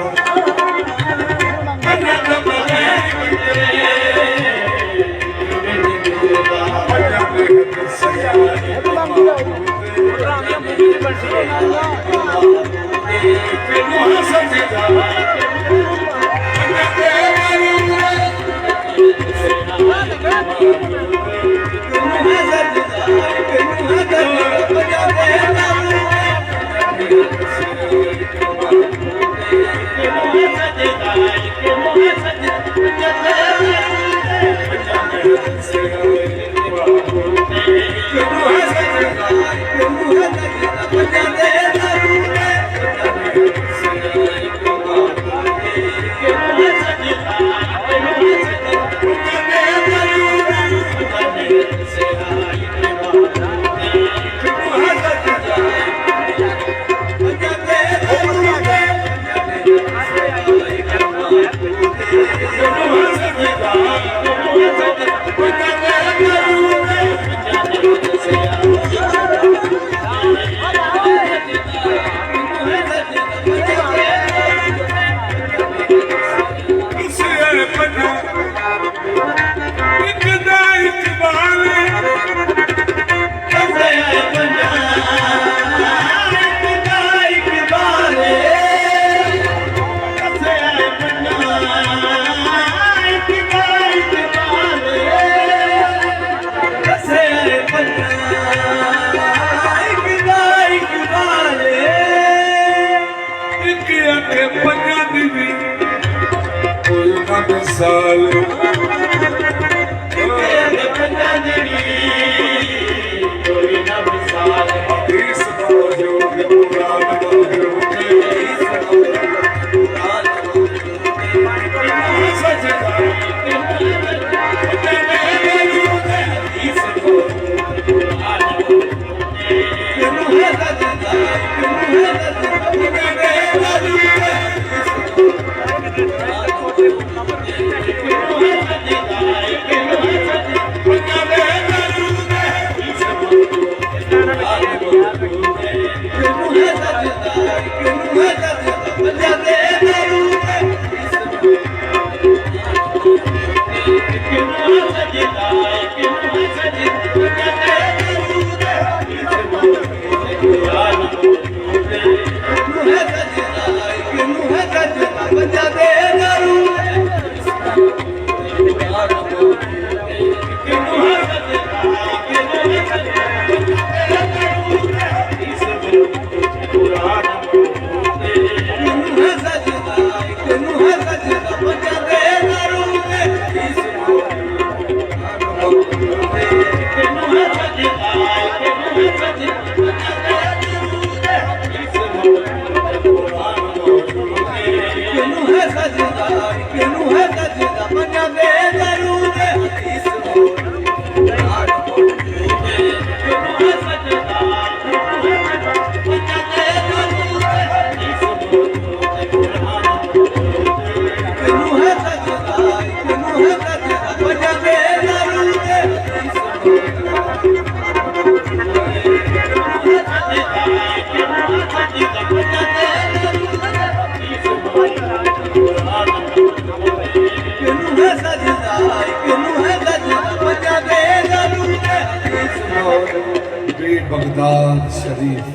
बगदाद शरीफ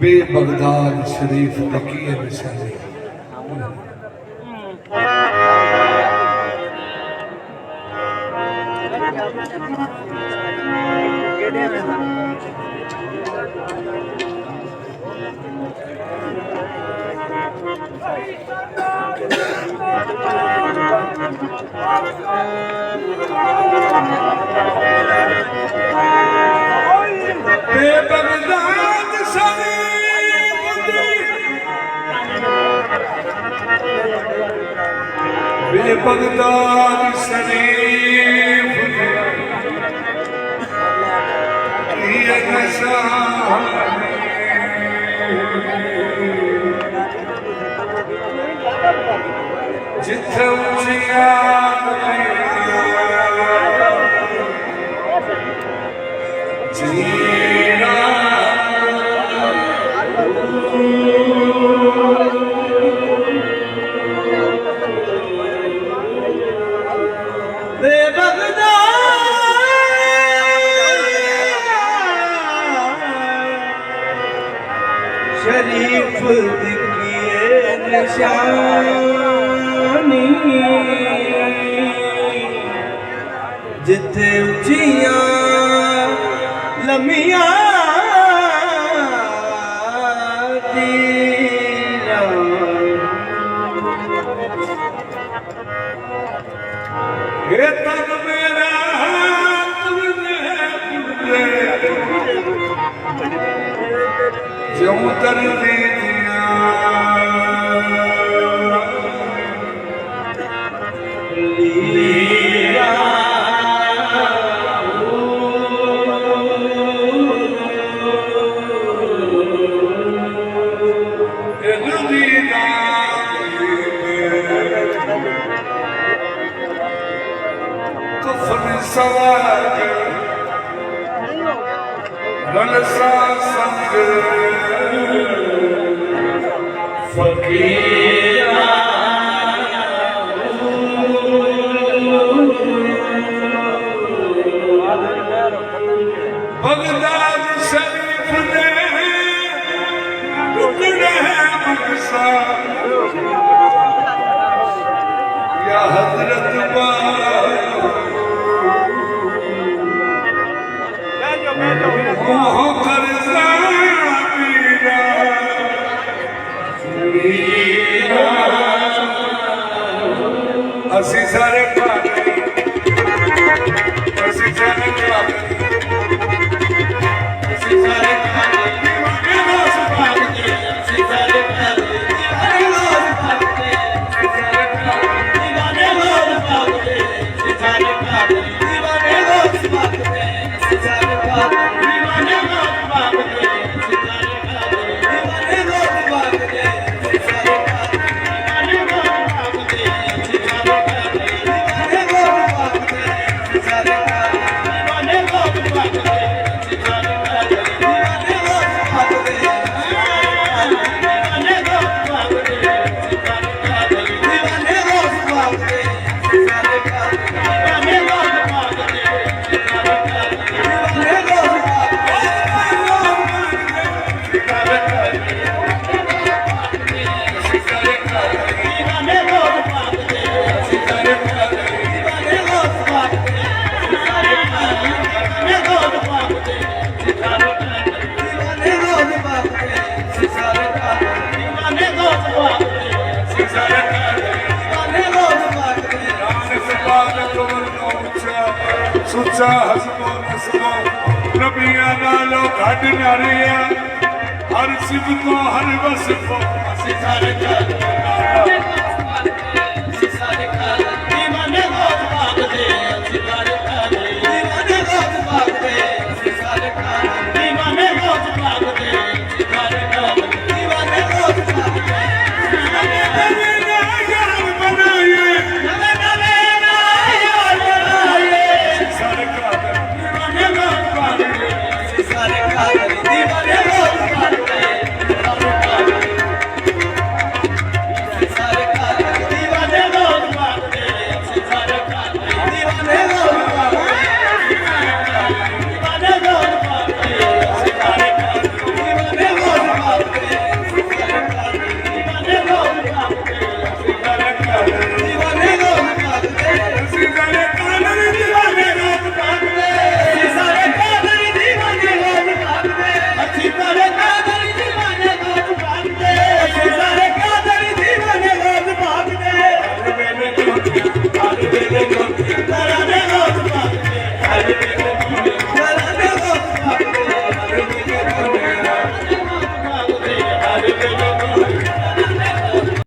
बे बगदाद शरीफ तकिए निशानी बगदाद शरीफ बे बगदाद शरीफ ये निशानी जिथे उचिया जीना शरीफ दिखिए निशानी जिथे उचिया लमिया ये तन मेरा जो तर दे दिया लिया कफन सवार रलसा संग फकीरा बगदाद शरीफ ने टुकड़े बक्सा या हजरत मोह करजा मीरा असी सारे असी सारे ਸੁੱਚਾ ਹਸਬੋ ਨਸਬੋ ਨਬੀਆਂ ਨਾਲੋਂ ਘੱਟ ਨਾ ਰਿਹਾ ਹਰ ਸਿਫਤੋਂ ਹਰ ਵਸਫੋਂ ਅਸੀਂ ਸਾਰੇ ਜਗ